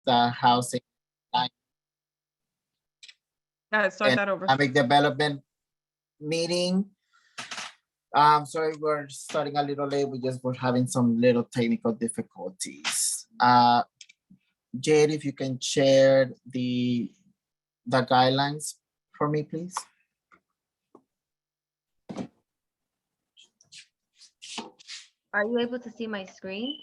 the housing Start and that over. economic development meeting. Sorry, we're starting a little late. We're having some little technical difficulties. Jade, if you can share the guidelines for me, please. Are you able to see my screen?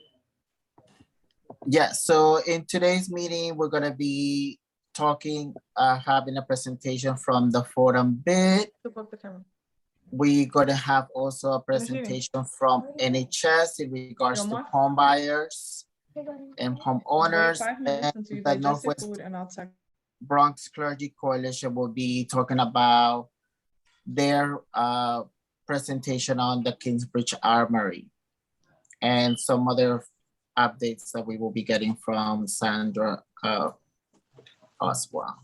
Yes, so in today's meeting, we're gonna be talking, having a presentation from the forum bid. We're gonna have also a presentation from NHS in regards to home buyers and homeowners, and the Northwest Bronx Clergy Coalition will be talking about their presentation on the Kingsbridge Armory and some other updates that we will be getting from Sandra as well.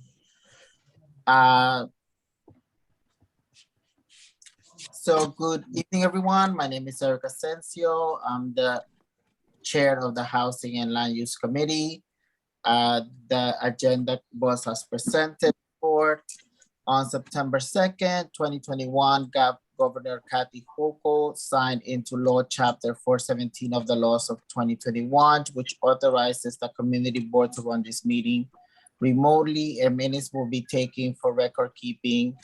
So good evening, everyone. My name is Eric Asensio. I'm the chair of the Housing and Land Use Committee. The agenda was as presented for on September 2nd, 2021, Governor Kathy Hochul signed into law Chapter 417 of the laws of 2021, which authorizes the community board to run this meeting remotely, and minutes will be taken for record keeping.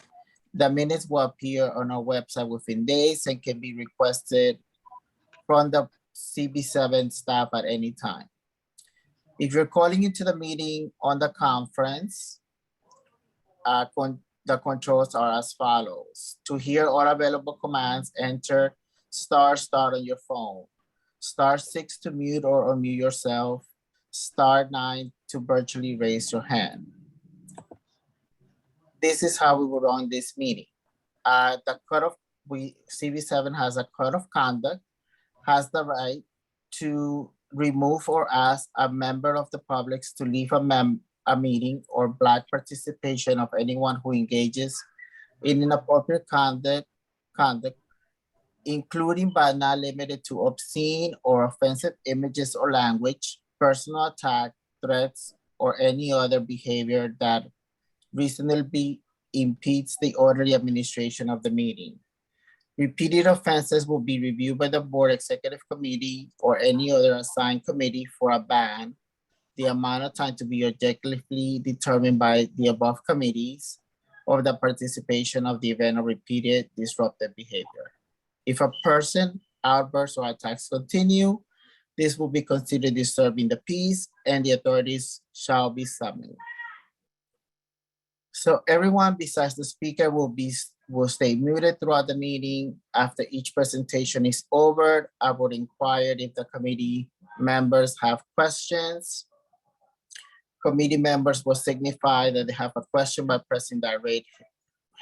The minutes will appear on our website within days and can be requested from the CB7 staff at any time. If you're calling into the meeting on the conference, the controls are as follows. To hear all available commands, enter ** on your phone, *6 to mute or unmute yourself, *9 to virtually raise your hand. This is how we will run this meeting. CB7 has a code of conduct, has the right to remove or ask a member of the public to leave a meeting or block participation of anyone who engages in inappropriate conduct, including but not limited to obscene or offensive images or language, personal attack, threats, or any other behavior that reasonably impedes the orderly administration of the meeting. Repeated offenses will be reviewed by the board executive committee or any other assigned committee for a ban. The amount of time to be objectively determined by the above committees or the participation of the event of repeated disruptive behavior. If a person, outbursts, or attacks continue, this will be considered disturbing the peace and the authorities shall be summoned. So everyone besides the speaker will stay muted throughout the meeting. After each presentation is over, I would inquire if the committee members have questions. Committee members will signify that they have a question by pressing the raise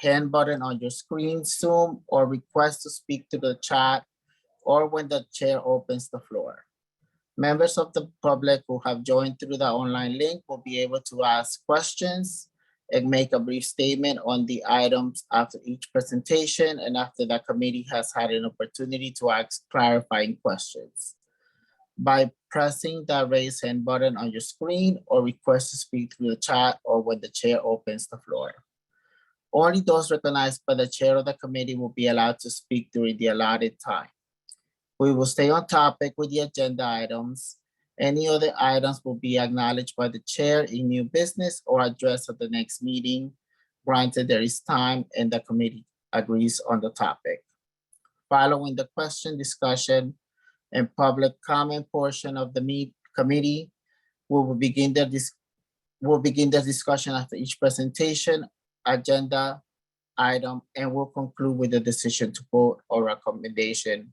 hand button on your screen, Zoom, or request to speak to the chat, or when the chair opens the floor. Members of the public who have joined through the online link will be able to ask questions and make a brief statement on the items after each presentation and after the committee has had an opportunity to ask clarifying questions. By pressing the raise hand button on your screen or request to speak through the chat or when the chair opens the floor. Only those recognized by the chair of the committee will be allowed to speak during the allotted time. We will stay on topic with the agenda items. Any other items will be acknowledged by the chair in new business or addressed at the next meeting, granted there is time and the committee agrees on the topic. Following the question, discussion, and public comment portion of the committee, we will begin the discussion after each presentation, agenda item, and we'll conclude with the decision to vote or recommendation.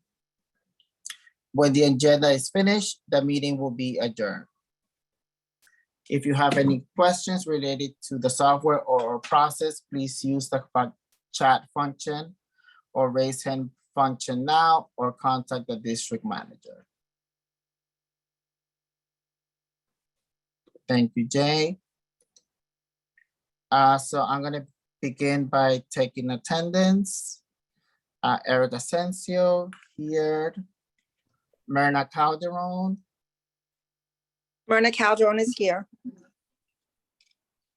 When the agenda is finished, the meeting will be adjourned. If you have any questions related to the software or process, please use the chat function or raise hand function now or contact the district manager. Thank you, Jay. So I'm gonna begin by taking attendance. Eric Asensio here. Myrna Calderon, Myrna Calderon is here.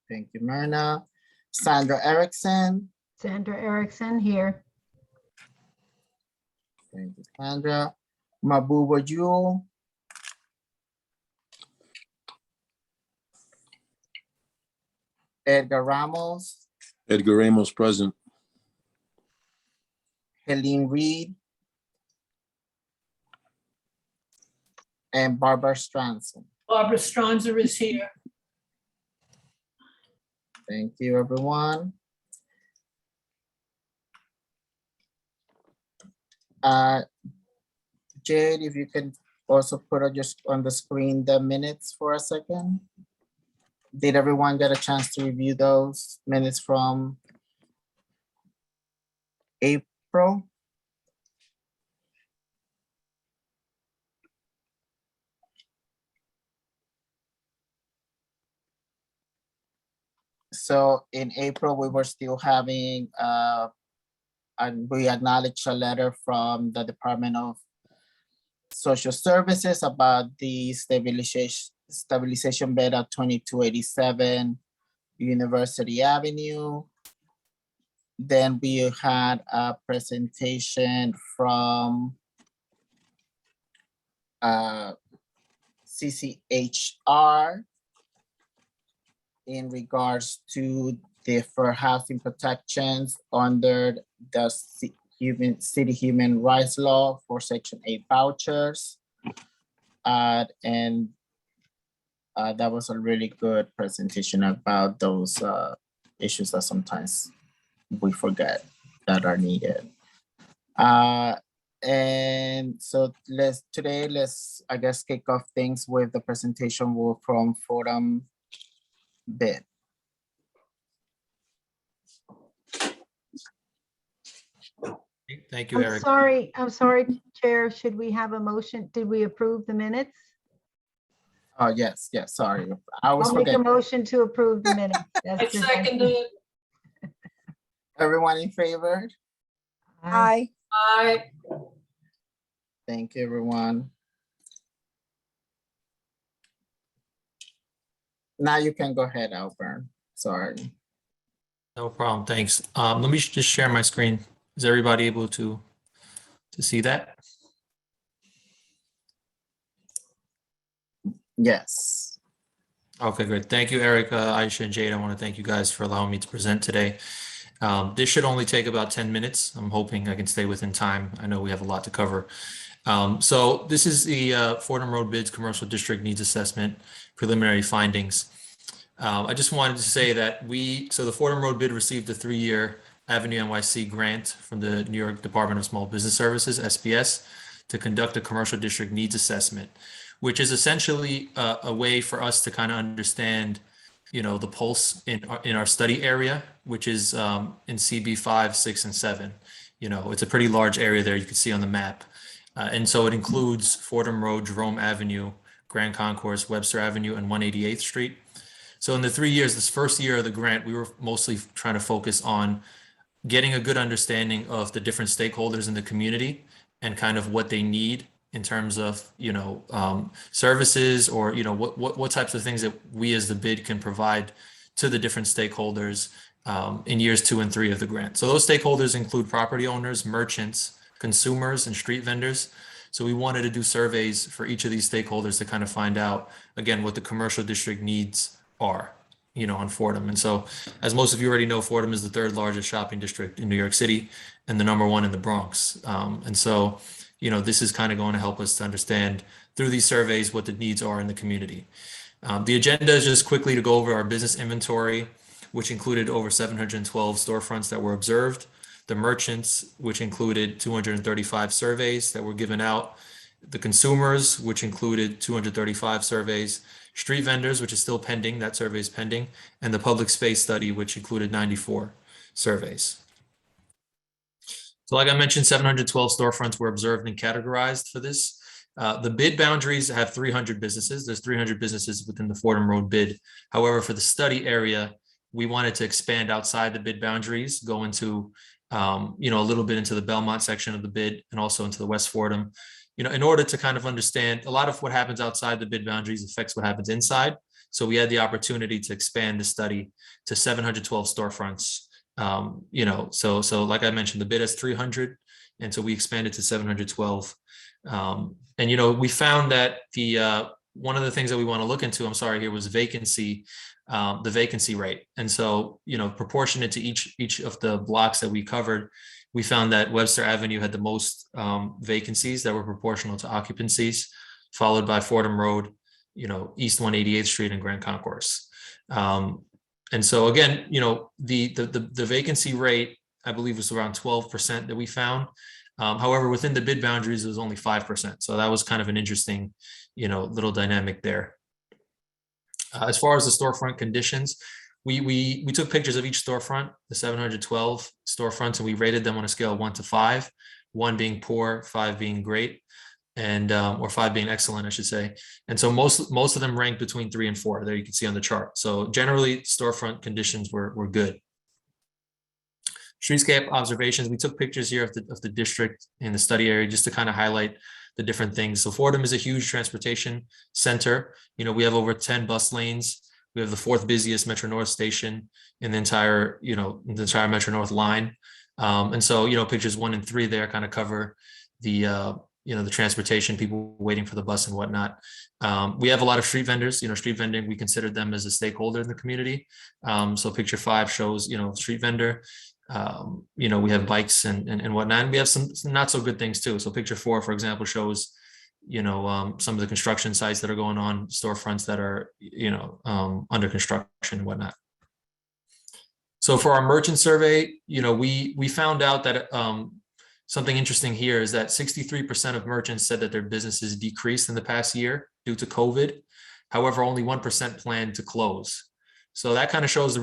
Thank you, Myrna. Sandra Erickson. Sandra Erickson here. Thank you, Sandra. Mabuba Jewel. Edgar Ramos. Edgar Ramos present. Helene Reed. And Barbara Stranson. Barbara Stronzer is here. Thank you, everyone. Jade, if you can also put on the screen the minutes for a second. Did everyone get a chance to review those minutes from April? So in April, we were still having, and we acknowledged a letter from the Department of Social Services about the stabilization bed at 2287 University Avenue. Then we had a presentation from CCHR in regards to the for housing protections under the City Human Rights Law for Section 8 vouchers. And that was a really good presentation about those issues that sometimes we forget that are needed. And so today let's I guess kick off things with the presentation from Fordham bid. Thank you, I'm Eric. sorry, Chair. Should we have a motion? Did we approve the minutes? Oh, yes, sorry. I was I'll make a forgetting. motion to approve the minutes. as I presented. seconded. Everyone in favor? Aye. Aye. I, Thank you, everyone. Now you can go ahead, Alburn. Sorry. No problem, thanks. Let me just share my screen. Is everybody able to see that? Yes. Okay, great. Thank you, Eric, Aisha, and Jade. I want to thank you guys for allowing me to present today. This should only take about 10 minutes. I'm hoping I can stay within time. I know we have a lot to cover. So this is the Fordham Road Bids Commercial District Needs Assessment preliminary findings. I just wanted to say that the Fordham Road Bid received a 3-year Avenue NYC grant from the New York Department of Small Business Services, SBS, to conduct a commercial district needs assessment, which is essentially a way for us to kind of understand, the pulse in our study area, which is in CB 5, 6, and 7. It's a pretty large area there. You can see on the map. And so it includes Fordham Road, Jerome Avenue, Grand Concourse, Webster Avenue, and 188th Street. So in the 3 years, this first year of the grant, we were mostly trying to focus on getting a good understanding of the different stakeholders in the community and kind of what they need in terms of, services or, what types of things that we as the bid can provide to the different stakeholders in years 2 and 3 of the grant. So those stakeholders include property owners, merchants, consumers, and street vendors. So we wanted to do surveys for each of these stakeholders to kind of find out, again, what the commercial district needs are, on Fordham. And so, as most of you already know, Fordham is the 3rd largest shopping district in New York City and the #1 in the Bronx. And so, this is kind of going to help us to understand through these surveys what the needs are in the community. The agenda is just quickly to go over our business inventory, which included over 712 storefronts that were observed, the merchants, which included 235 surveys that were given out, the consumers, which included 235 surveys, street vendors, which is still pending, that survey is pending, and the public space study, which included 94 surveys. So like I mentioned, 712 storefronts were observed and categorized for this. The bid boundaries have 300 businesses. There's 300 businesses within the Fordham Road bid. However, for the study area, we wanted to expand outside the bid boundaries, go into, a little bit into the Belmont section of the bid and also into the West Fordham in order to kind of understand a lot of what happens outside the bid boundaries affects what happens inside. So we had the opportunity to expand the study to 712 storefronts. So like I mentioned, the bid is 300, and so we expanded to 712. And we found that the one of the things that we want to look into, I'm sorry, here was vacancy, the vacancy rate. And so, proportionate to each of the blocks that we covered, we found that Webster Avenue had the most vacancies that were proportional to occupancies, followed by Fordham Road, East 188th Street and Grand Concourse. And so again, the vacancy rate, I believe, was around 12% that we found. However, within the bid boundaries, it was only 5%. So that was kind of an interesting, little dynamic there. As far as the storefront conditions, we took pictures of each storefront, the 712 storefronts, and we rated them on a scale of 1 to 5, 1 being poor, 5 being great, and or 5 being excellent, I should say. And so most of them ranked between 3 and 4. There you can see on the chart. So generally, storefront conditions were good. Streetscape observations, we took pictures here of the district in the study area just to kind of highlight the different things. So Fordham is a huge transportation center. We have over 10 bus lanes. We have the 4th busiest Metro North station in the entire, Metro North line. And so, pictures 1 and 3 there kind of cover the, the transportation, people waiting for the bus and whatnot. We have a lot of street vendors. Street vending, we considered them as a stakeholder in the community. So picture 5 shows, street vendor. We have bikes and whatnot. And we have some not so good things too. So picture 4, for example, shows, some of the construction sites that are going on, storefronts that are, under construction and whatnot. So for our merchant survey, we found out that something interesting here is that 63% of merchants said that their businesses decreased in the past year due to COVID. However, only 1% planned to close. So that kind of shows the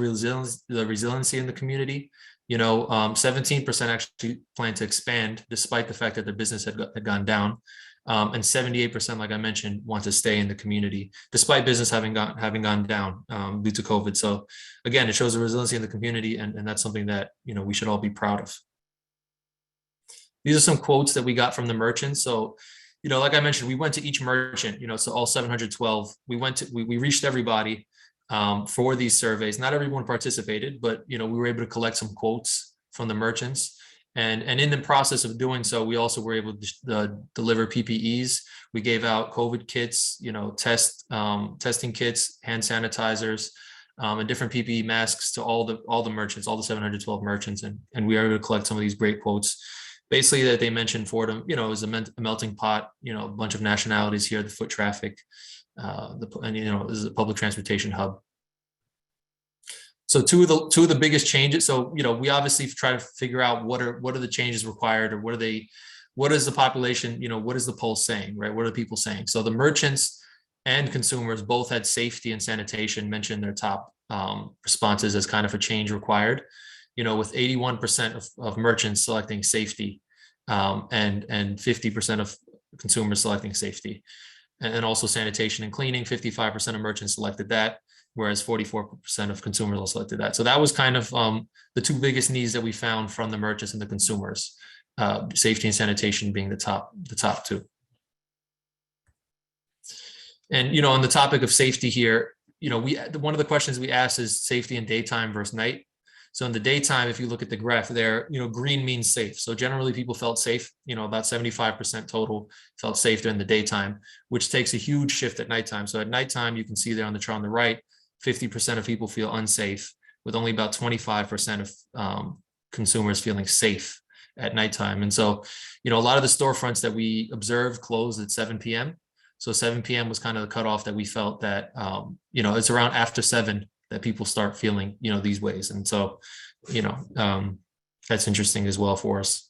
resiliency in the community. 17% actually plan to expand despite the fact that their business had gone down. And 78%, like I mentioned, want to stay in the community despite business having gone down due to COVID. So again, it shows the resiliency in the community, and that's something that we should all be proud of. These are some quotes that we got from the merchants. So, like I mentioned, we went to each merchant, so all 712, we reached everybody for these surveys. Not everyone participated, but, we were able to collect some quotes from the merchants. And in the process of doing so, we also were able to deliver PPEs. We gave out COVID kits, testing kits, hand sanitizers, and different PPE masks to all the merchants, all the 712 merchants. And we were able to collect some of these great quotes. Basically, that they mentioned Fordham, is a melting pot, a bunch of nationalities here, the foot traffic, this is a public transportation hub. So two of the biggest changes. So, we obviously try to figure out what are the changes required, or what is the population, what is the poll saying, right? What are people saying? So the merchants and consumers both had safety and sanitation mentioned their top responses as kind of a change required, with 81% of merchants selecting safety, and 50% of consumers selecting safety. And also sanitation and cleaning, 55% of merchants selected that, whereas 44% of consumers all selected that. So that was kind of the 2 biggest needs that we found from the merchants and the consumers, safety and sanitation being the top 2. And, on the topic of safety here, one of the questions we asked is safety in daytime versus night. So in the daytime, if you look at the graph there, green means safe. So generally people felt safe, about 75% total felt safe during the daytime, which takes a huge shift at nighttime. So at nighttime, you can see there on the chart on the right, 50% of people feel unsafe, with only about 25% of consumers feeling safe at nighttime. And so, a lot of the storefronts that we observed closed at 7 p.m. So 7 p.m. was kind of the cutoff that we felt that, it's around after 7 that people start feeling, these ways. And so, that's interesting as well for us.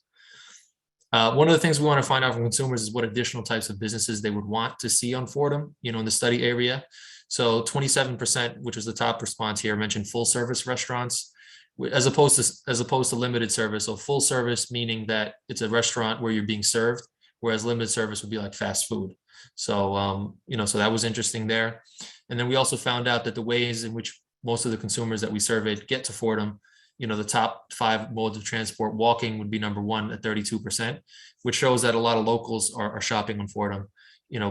One of the things we want to find out from consumers is what additional types of businesses they would want to see on Fordham, in the study area. So 27%, which was the top response here, mentioned full service restaurants, as opposed to limited service. So full service meaning that it's a restaurant where you're being served, whereas limited service would be like fast food. So, so that was interesting there. And then we also found out that the ways in which most of the consumers that we surveyed get to Fordham the top 5 modes of transport, walking would be number 1 at 32%, which shows that a lot of locals are shopping on Fordham.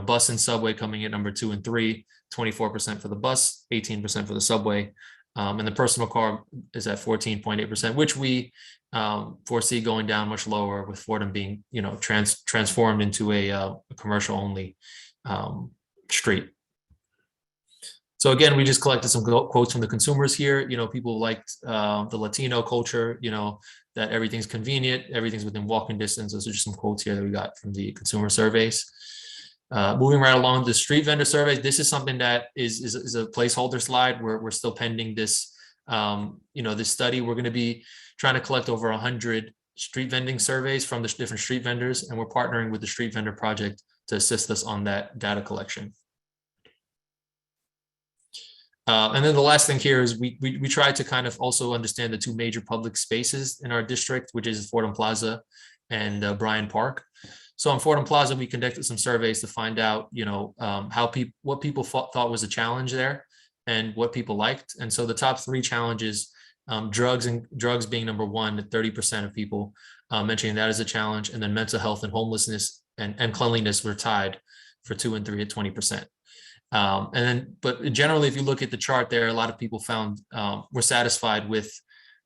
Bus and subway coming in number 2 and 3, 24% for the bus, 18% for the subway. And the personal car is at 14.8%, which we foresee going down much lower with Fordham being, transformed into a commercial only street. So again, we just collected some quotes from the consumers here. People liked the Latino culture, that everything's convenient, everything's within walking distance. Those are just some quotes here that we got from the consumer surveys. Moving right along, the street vendor surveys. This is something that is a placeholder slide. We're still pending this, this study. We're going to be trying to collect over 100 street vending surveys from the different street vendors, and we're partnering with the Street Vendor Project to assist us on that data collection. And then the last thing here is we try to kind of also understand the 2 major public spaces in our district, which is Fordham Plaza and Bryant Park. So on Fordham Plaza, we conducted some surveys to find out, what people thought was a challenge there and what people liked. And so the top 3 challenges, drugs being number 1 at 30% of people mentioning that as a challenge, and then mental health and homelessness and cleanliness were tied for 2 and 3 at 20%. But generally, if you look at the chart there, a lot of people found were satisfied with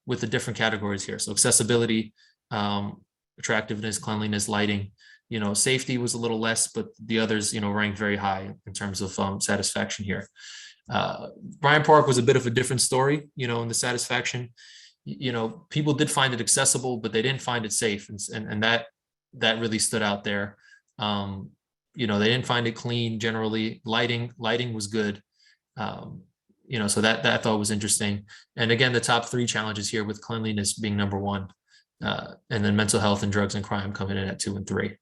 the different categories here. So accessibility, attractiveness, cleanliness, lighting. Safety was a little less, but the others, ranked very high in terms of satisfaction here. Bryant Park was a bit of a different story, in the satisfaction. People did find it accessible, but they didn't find it safe, and that really stood out there. They didn't find it clean generally. Lighting was good. So that I thought was interesting. And again, the top 3 challenges here with cleanliness being number 1, and then mental health and drugs and crime coming in at 2 and 3.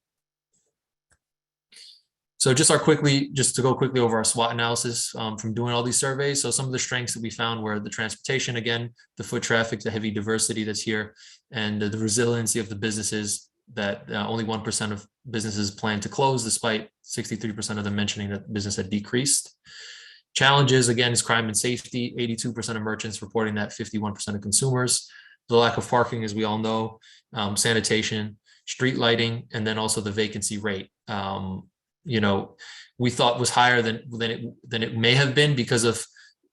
So just to go quickly over our SWOT analysis from doing all these surveys. So some of the strengths that we found were the transportation, again, the foot traffic, the heavy diversity that's here, and the resiliency of the businesses, that only 1% of businesses plan to close, despite 63% of them mentioning that business had decreased. Challenges, again, is crime and safety, 82% of merchants reporting that, 51% of consumers. The lack of parking, as we all know, sanitation, street lighting, and then also the vacancy rate. We thought was higher than it may have been because of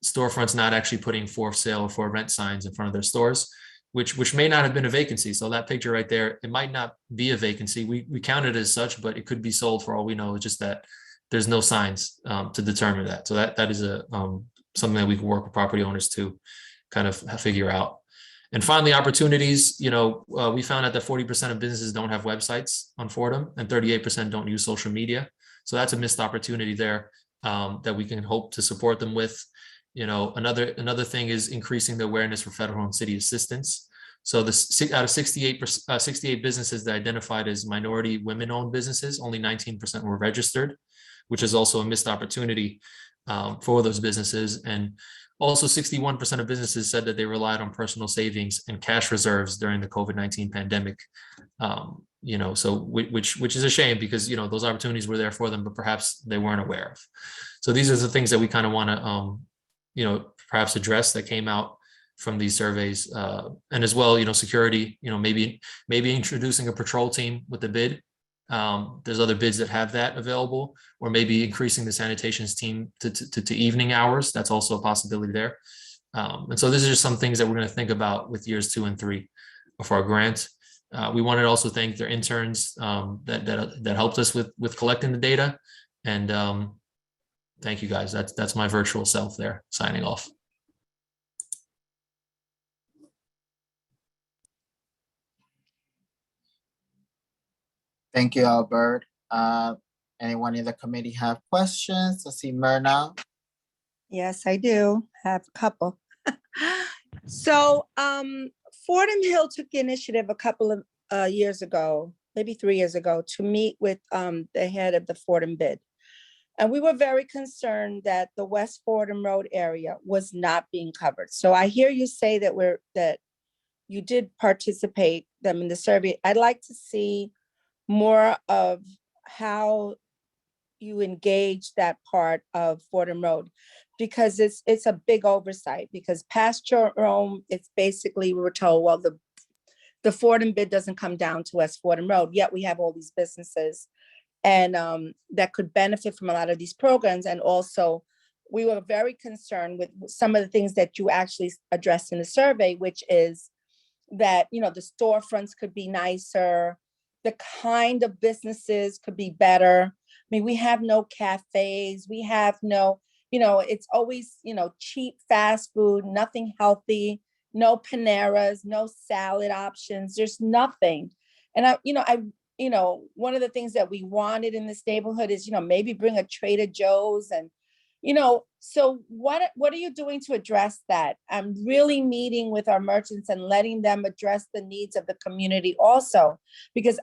storefronts not actually putting for sale or for rent signs in front of their stores, which may not have been a vacancy. So that picture right there, it might not be a vacancy. We count it as such, but it could be sold for all we know. It's just that there's no signs to determine that. So that is something that we can work with property owners to kind of figure out. And finally, opportunities. We found out that 40% of businesses don't have websites on Fordham, and 38% don't use social media. So that's a missed opportunity there that we can hope to support them with. Another thing is increasing the awareness for federal and city assistance. So out of 68 businesses that identified as minority women-owned businesses, only 19% were registered, which is also a missed opportunity for those businesses. And also 61% of businesses said that they relied on personal savings and cash reserves during the COVID-19 pandemic. So which is a shame, because those opportunities were there for them, but perhaps they weren't aware of. So these are the things that we kind of want to perhaps address that came out from these surveys, and as well, security. Maybe introducing a patrol team with the bid. There's other bids that have that available, or maybe increasing the sanitations team to evening hours. That's also a possibility there. And so these are just some things that we're going to think about with years 2 and 3 of our grant. We wanted to also thank their interns that helped us with collecting the data. And thank you guys. That's my virtual self there signing off. Thank you, Albert. Anyone in the committee have questions? I see Myrna. Yes, I do have a couple. So Fordham Hill took the initiative a couple of years ago, maybe 3 years ago, to meet with the head of the Fordham bid. And we were very concerned that the West Fordham Road area was not being covered. So I hear you say that you did participate in the survey. I'd like to see more of how you engage that part of Fordham Road. because it's a big oversight, because past Rome, it's basically, we were told, well, the Fordham bid doesn't come down to West Fordham Road, yet we have all these businesses and that could benefit from a lot of these programs. And also, we were very concerned with some of the things that you actually addressed in the survey, which is that, you know, the storefronts could be nicer, the kind of businesses could be better. I mean, we have no cafes, we have no, you know, it's always, you know, cheap fast food, nothing healthy, no Paneras, no salad options, there's nothing. And one of the things that we wanted in this neighborhood is, you know, maybe bring a Trader Joe's and, you know, so what are you doing to address that? I'm really meeting with our merchants and letting them address the needs of the community also. Because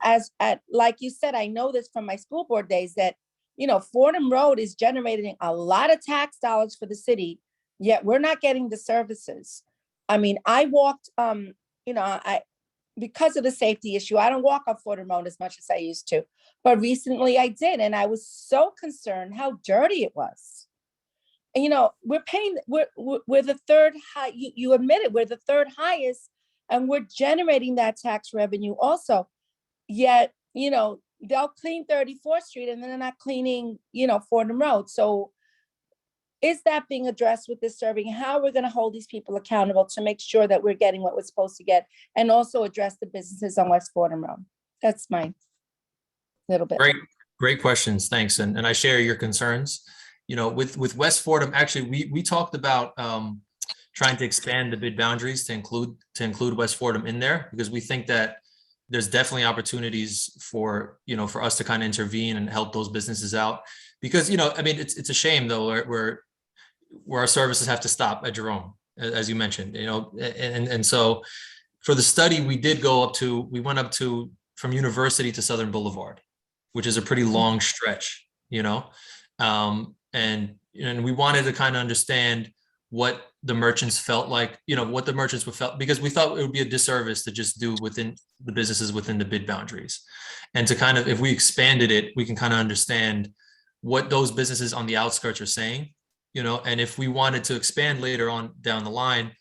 like you said, I know this from my school board days that, you know, Fordham Road is generating a lot of tax dollars for the city, yet we're not getting the services. I mean, I walked, because of the safety issue, I don't walk on Fordham Road as much as I used to, but recently I did. And I was so concerned how dirty it was. And, you know, we're the third high, you admit it, we're the third highest, and we're generating that tax revenue also. Yet, you know, they'll clean 34th Street and then they're not cleaning, you know, Fordham Road. So is that being addressed with this survey? How are we going to hold these people accountable to make sure that we're getting what we're supposed to get, and also address the businesses on West Fordham Road? That's my little bit. Great questions. Thanks. And I share your concerns. You know, with West Fordham, actually, we talked about trying to expand the bid boundaries to include West Fordham in there, because we think that there's definitely opportunities for us to kind of intervene and help those businesses out. Because, you know, I mean, it's a shame though, where our services have to stop at Jerome, as you mentioned, you know, and so for the study, we went up to from University to Southern Boulevard, which is a pretty long stretch, you know. And we wanted to kind of understand what the merchants felt like, you know, what the merchants would felt, because we thought it would be a disservice to just do within the businesses within the bid boundaries. And to kind of, if we expanded it, we can kind of understand what those businesses on the outskirts are saying, you know. And if we wanted to expand later on down the line,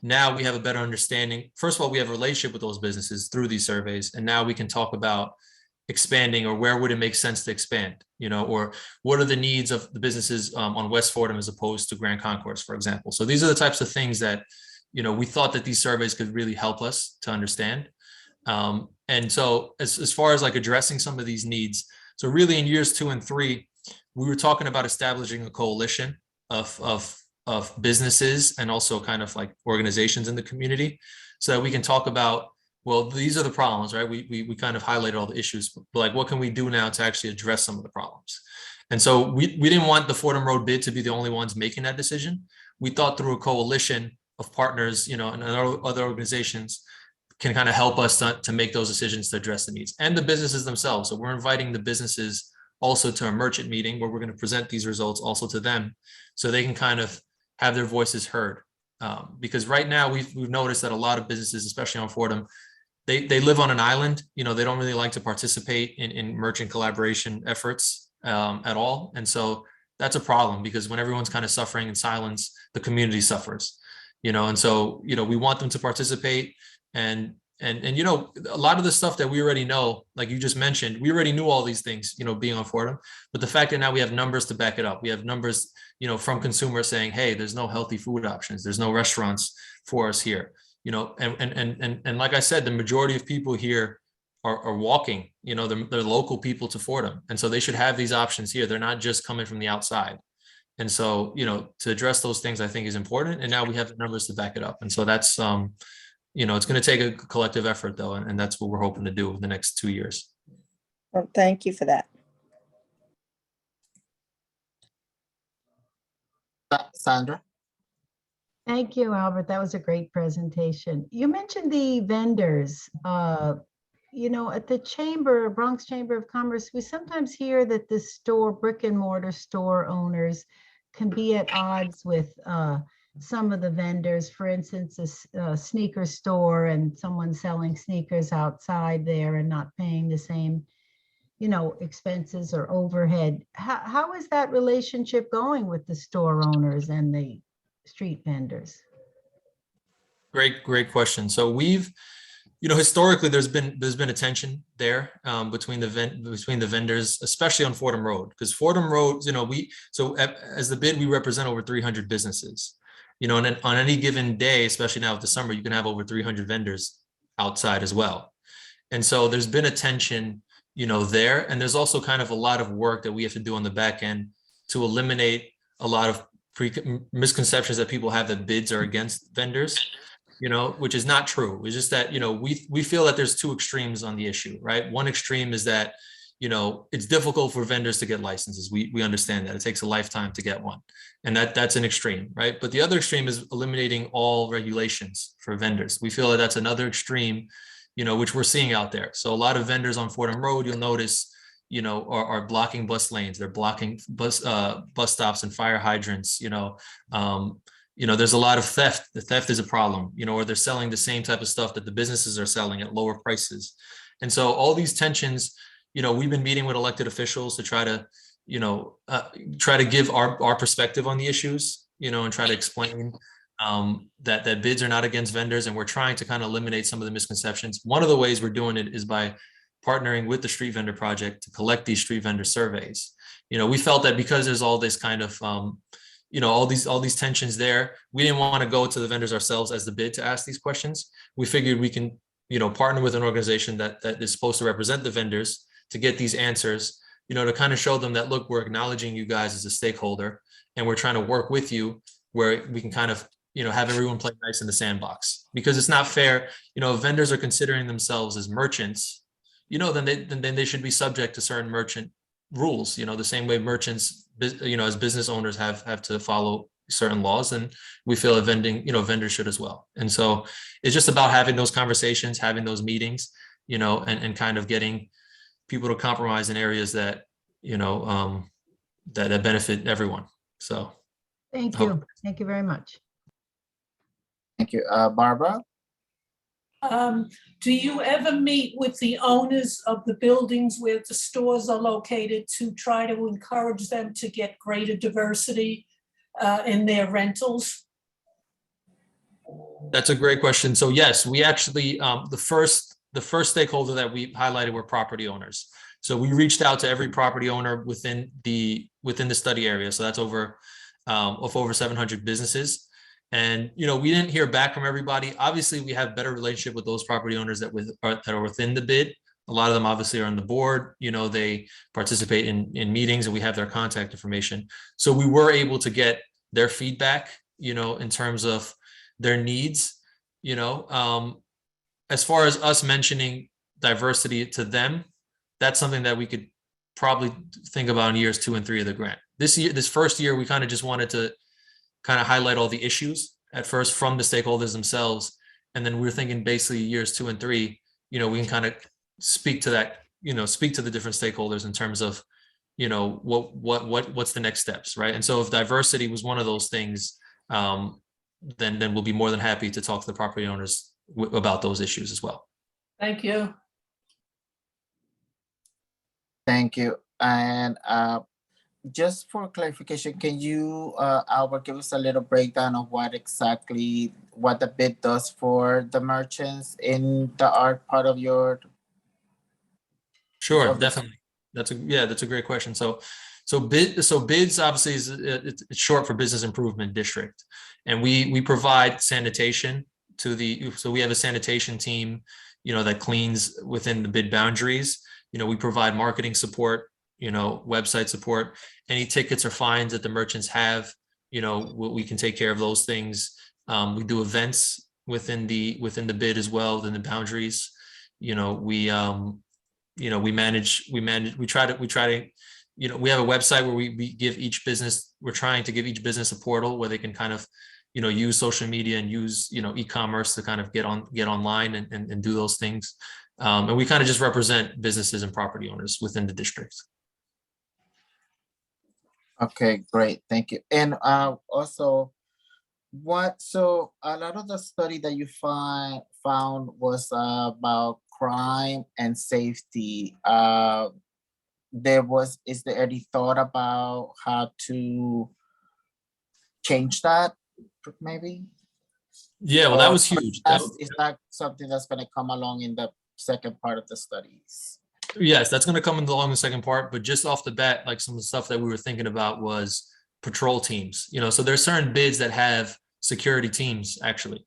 now we have a better understanding. First of all, we have a relationship with those businesses through these surveys. And now we can talk about expanding, or where would it make sense to expand, you know, or what are the needs of the businesses on West Fordham as opposed to Grand Concourse, for example. So these are the types of things that, you know, we thought that these surveys could really help us to understand. And so as far as like addressing some of these needs, so really in years 2 and 3, we were talking about establishing a coalition of businesses and also kind of like organizations in the community, so that we can talk about, well, these are the problems, right? We kind of highlighted all the issues, but like, what can we do now to actually address some of the problems? And so we didn't want the Fordham Road bid to be the only ones making that decision. We thought through a coalition of partners, you know, and other organizations can kind of help us to make those decisions to address the needs, and the businesses themselves. So we're inviting the businesses also to a merchant meeting where we're going to present these results also to them, so they can kind of have their voices heard. Because right now we've noticed that a lot of businesses, especially on Fordham, they live on an island. You know, they don't really like to participate in merchant collaboration efforts at all. And so that's a problem, because when everyone's kind of suffering in silence, the community suffers, you know. And so, you know, we want them to participate. And you know, a lot of the stuff that we already know, like you just mentioned, we already knew all these things, you know, being on Fordham. But the fact that now we have numbers to back it up, we have numbers, you know, from consumers saying, hey, there's no healthy food options, there's no restaurants for us here, you know. And like I said, the majority of people here are walking, you know, they're local people to Fordham, and so they should have these options here. They're not just coming from the outside. And so, you know, to address those things, I think is important. And now we have the numbers to back it up. And so that's you know, it's going to take a collective effort though, and that's what we're hoping to do in the next 2 years. Well, thank you for that. Sandra? Thank you, Albert. That was a great presentation. You mentioned the vendors. You know, at the Bronx Chamber of Commerce, we sometimes hear that the brick and mortar store owners can be at odds with some of the vendors. For instance, a sneaker store and someone selling sneakers outside there and not paying the same expenses or overhead. How is that relationship going with the store owners and the street vendors? Great question. So we've, historically, there's been a tension there between the vendors, especially on Fordham Road, because Fordham Road, as the bid, we represent over 300 businesses. And then on any given day, especially now with the summer, you can have over 300 vendors outside as well. And so there's been a tension, there, and there's also kind of a lot of work that we have to do on the back end to eliminate a lot of misconceptions that people have that bids are against vendors. Which is not true. It's just that, we feel that there's two extremes on the issue, right? One extreme is that, it's difficult for vendors to get licenses. We understand that it takes a lifetime to get one, and that's an extreme, right? But the other extreme is eliminating all regulations for vendors. We feel that that's another extreme, which we're seeing out there. So a lot of vendors on Fordham Road, you'll notice, are blocking bus lanes. They're blocking bus stops and fire hydrants, there's a lot of theft. The theft is a problem, or they're selling the same type of stuff that the businesses are selling at lower prices. And so all these tensions, we've been meeting with elected officials to try to give our perspective on the issues, and try to explain that bids are not against vendors. And we're trying to kind of eliminate some of the misconceptions. One of the ways we're doing it is by partnering with the Street Vendor Project to collect these street vendor surveys. We felt that because there's all this kind of all these tensions there, we didn't want to go to the vendors ourselves as the bid to ask these questions. We figured we can, partner with an organization that is supposed to represent the vendors to get these answers, to kind of show them that, look, we're acknowledging you guys as a stakeholder, and we're trying to work with you where we can kind of, have everyone play nice in the sandbox, because it's not fair. If vendors are considering themselves as merchants, then they should be subject to certain merchant rules, the same way merchants, as business owners have to follow certain laws, and we feel that vendors should as well. And so it's just about having those conversations, having those meetings, and kind of getting people to compromise in areas that, that benefit everyone. So. Thank you. Thank you very much. Thank you. Barbara? Do you ever meet with the owners of the buildings where the stores are located to try to encourage them to get greater diversity in their rentals? That's a great question. So yes, we actually, the first stakeholder that we highlighted were property owners. So we reached out to every property owner within the study area. So that's over 700 businesses. And, we didn't hear back from everybody. Obviously, we have better relationship with those property owners that are within the bid. A lot of them obviously are on the board, they participate in meetings, and we have their contact information. So we were able to get their feedback, in terms of their needs, as far as us mentioning diversity to them, that's something that we could probably think about in years 2 and 3 of the grant. This first year, we kind of just wanted to kind of highlight all the issues at first from the stakeholders themselves. And then we're thinking basically years 2 and 3, we can kind of speak to that, speak to the different stakeholders in terms of, what's the next steps, right? And so if diversity was one of those things, then we'll be more than happy to talk to the property owners about those issues as well. Thank you. Thank you. And just for clarification, can you, Albert, give us a little breakdown of what the bid does for the merchants in the art part of your? Sure, definitely. That's a great question. So bids obviously it's short for Business Improvement District, and we provide sanitation so we have a sanitation team, that cleans within the bid boundaries. We provide marketing support, website support, any tickets or fines that the merchants have, we can take care of those things. We do events within the bid as well, within the boundaries. We try to, we have a website where we give each business, we're trying to give each business a portal where they can kind of, use social media and use, e-commerce to kind of get online and do those things. And we kind of just represent businesses and property owners within the district. Okay, great. Thank you. And also, so a lot of the study that you found was about crime and safety. is there any thought about how to change that, maybe? Yeah, well, that Or was huge. That was- is that something that's gonna come along in the second part of the studies? Yes, that's gonna come along the second part, but just off the bat, like some of the stuff that we were thinking about was patrol teams, so there's certain bids that have security teams actually,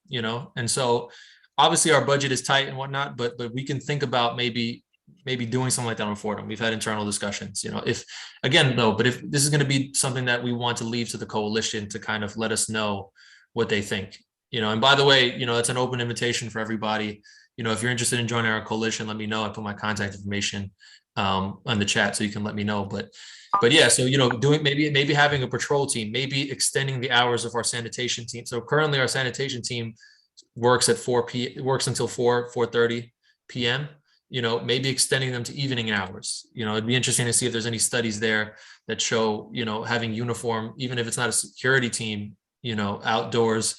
and so obviously our budget is tight and whatnot, but we can think about maybe doing something like that on Fordham. We've had internal discussions, if, again, no, but if this is gonna be something that we want to leave to the coalition to kind of let us know what they think, and by the way, it's an open invitation for everybody. If you're interested in joining our coalition, let me know. I put my contact information on the chat so you can let me know. But yeah, so doing maybe having a patrol team, maybe extending the hours of our sanitation team. So currently our sanitation team works at 4 works until 4:30 p.m. Maybe extending them to evening hours. It'd be interesting to see if there's any studies there that show, having uniform, even if it's not a security team, outdoors,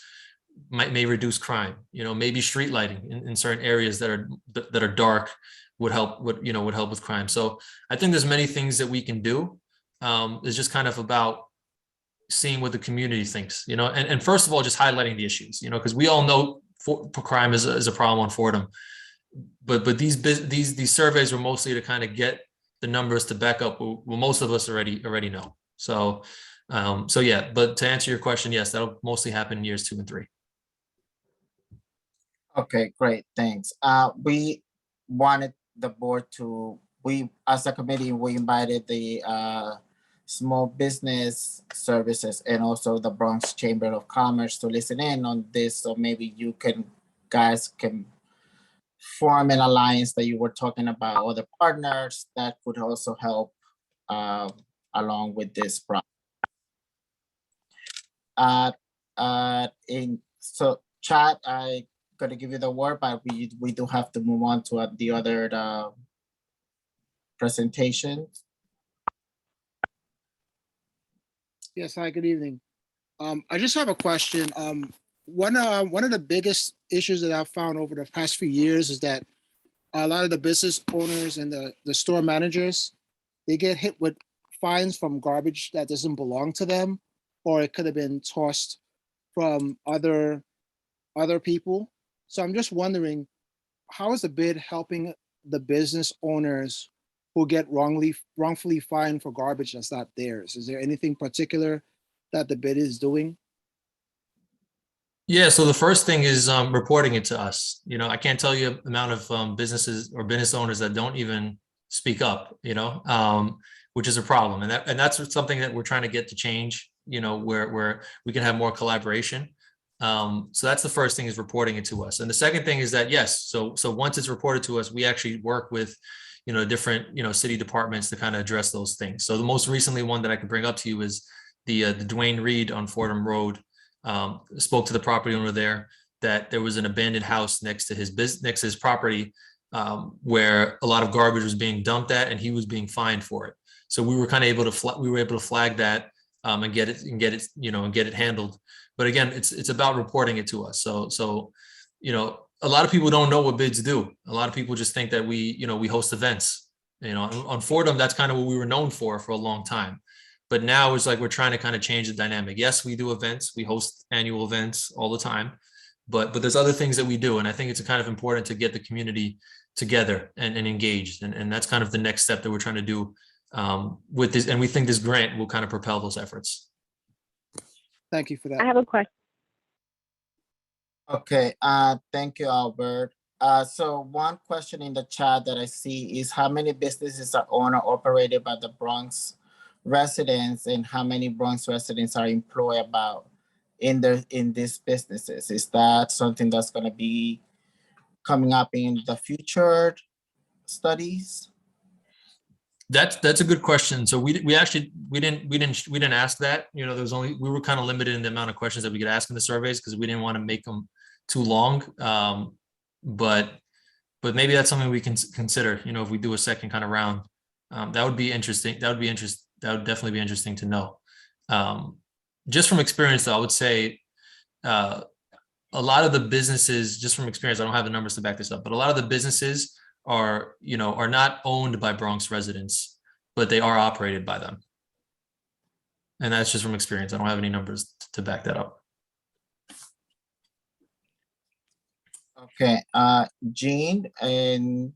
may reduce crime. Maybe street lighting in certain areas that are dark would help with crime. So I think there's many things that we can do. It's just kind of about seeing what the community thinks, and first of all, just highlighting the issues, because we all know crime is a problem on Fordham, but these surveys were mostly to kind of get the numbers to back up what most of us already know. So yeah, but to answer your question, yes, that'll mostly happen in years 2 and 3. Okay, great, thanks. We wanted the board to, as a committee, we invited the small business services and also the Bronx Chamber of Commerce to listen in on this. So maybe guys can form an alliance that you were talking about, other partners that could also help along with this project. So Chad, I gonna give you the word, but we do have to move on to the other presentation. Yes, hi, good evening. I just have a question. One of the biggest issues that I've found over the past few years is that a lot of the business owners and the store managers, they get hit with fines from garbage that doesn't belong to them, or it could have been tossed from other people. So I'm just wondering, how is the bid helping the business owners who get wrongfully fined for garbage that's not theirs? Is there anything particular that the bid is doing? Yeah, so the first thing is reporting it to us. I can't tell you the amount of businesses or business owners that don't even speak up, which is a problem. And that's something that we're trying to get to change, where we can have more collaboration. So that's the first thing, is reporting it to us. And the second thing is that, yes, so once it's reported to us, we actually work with, different, city departments to kind of address those things. So the most recently one that I could bring up to you is the Dwayne Reed on Fordham Road. Spoke to the property owner there that there was an abandoned house next to his property, where a lot of garbage was being dumped at, and he was being fined for it. So we were kind of able to flag that and get it handled. But again, it's about reporting it to us. So a lot of people don't know what bids do. A lot of people just think that we host events. On Fordham, that's kind of what we were known for a long time. But now it's like we're trying to kind of change the dynamic. Yes, we do events. We host annual events all the time, but there's other things that we do. And I think it's kind of important to get the community together and engaged. And that's kind of the next step that we're trying to do with this. And we think this grant will kind of propel those efforts. Thank you for that. I have a question. Okay, thank you, Albert. So one question in the chat that I see is, how many businesses are owned or operated by the Bronx residents, and how many Bronx residents are employed in these businesses? Is that something that's going to be coming up in the future studies? That's a good question. So we didn't ask that. We were kind of limited in the amount of questions that we could ask in the surveys because we didn't want to make them too long. But maybe that's something we can consider. If we do a second kind of round, that would be interesting. That would definitely be interesting to know. Just from experience, though, I would say a lot of the businesses, just from experience, I don't have the numbers to back this up, but a lot of the businesses are not owned by Bronx residents. but they are operated by them. And that's just from experience. I don't have any numbers to back that up. Okay, Jean, and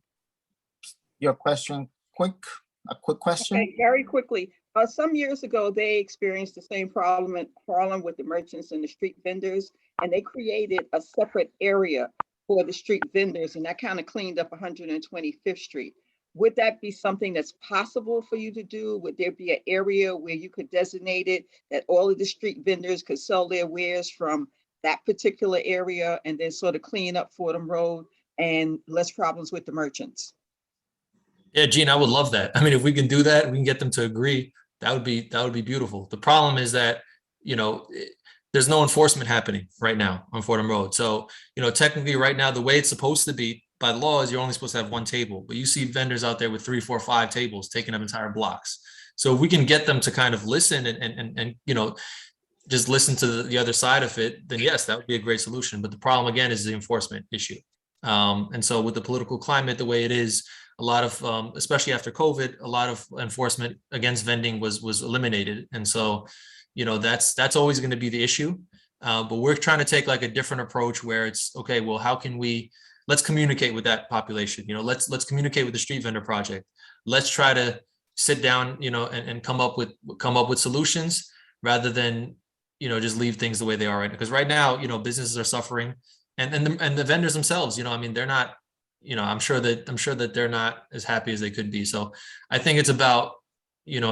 your question, a quick question? Okay, very quickly. Some years ago, they experienced the same problem in Harlem with the merchants and the street vendors, and they created a separate area for the street vendors, and that kind of cleaned up 125th Street. Would that be something that's possible for you to do? Would there be an area where you could designate it that all of the street vendors could sell their wares from that particular area and then sort of clean up Fordham Road and less problems with the merchants? Yeah, Gene, I would love that. I mean, if we can do that, we can get them to agree. That would be beautiful. The problem is that, there's no enforcement happening right now on Fordham Road. So, technically right now, the way it's supposed to be by law is you're only supposed to have one table, but you see vendors out there with 3, 4, 5 tables taking up entire blocks. So if we can get them to kind of listen and just listen to the other side of it, then yes, that would be a great solution. But the problem again is the enforcement issue. And so with the political climate the way it is, a lot of, especially after COVID, a lot of enforcement against vending was eliminated. And so, that's always going to be the issue. But we're trying to take like a different approach where it's, okay, well, how can let's communicate with that population. Let's communicate with the street vendor project. Let's try to sit down, and come up with solutions rather than, just leave things the way they are right now. Because right now, businesses are suffering, and the vendors themselves, they're not, I'm sure that they're not as happy as they could be. So I think it's about,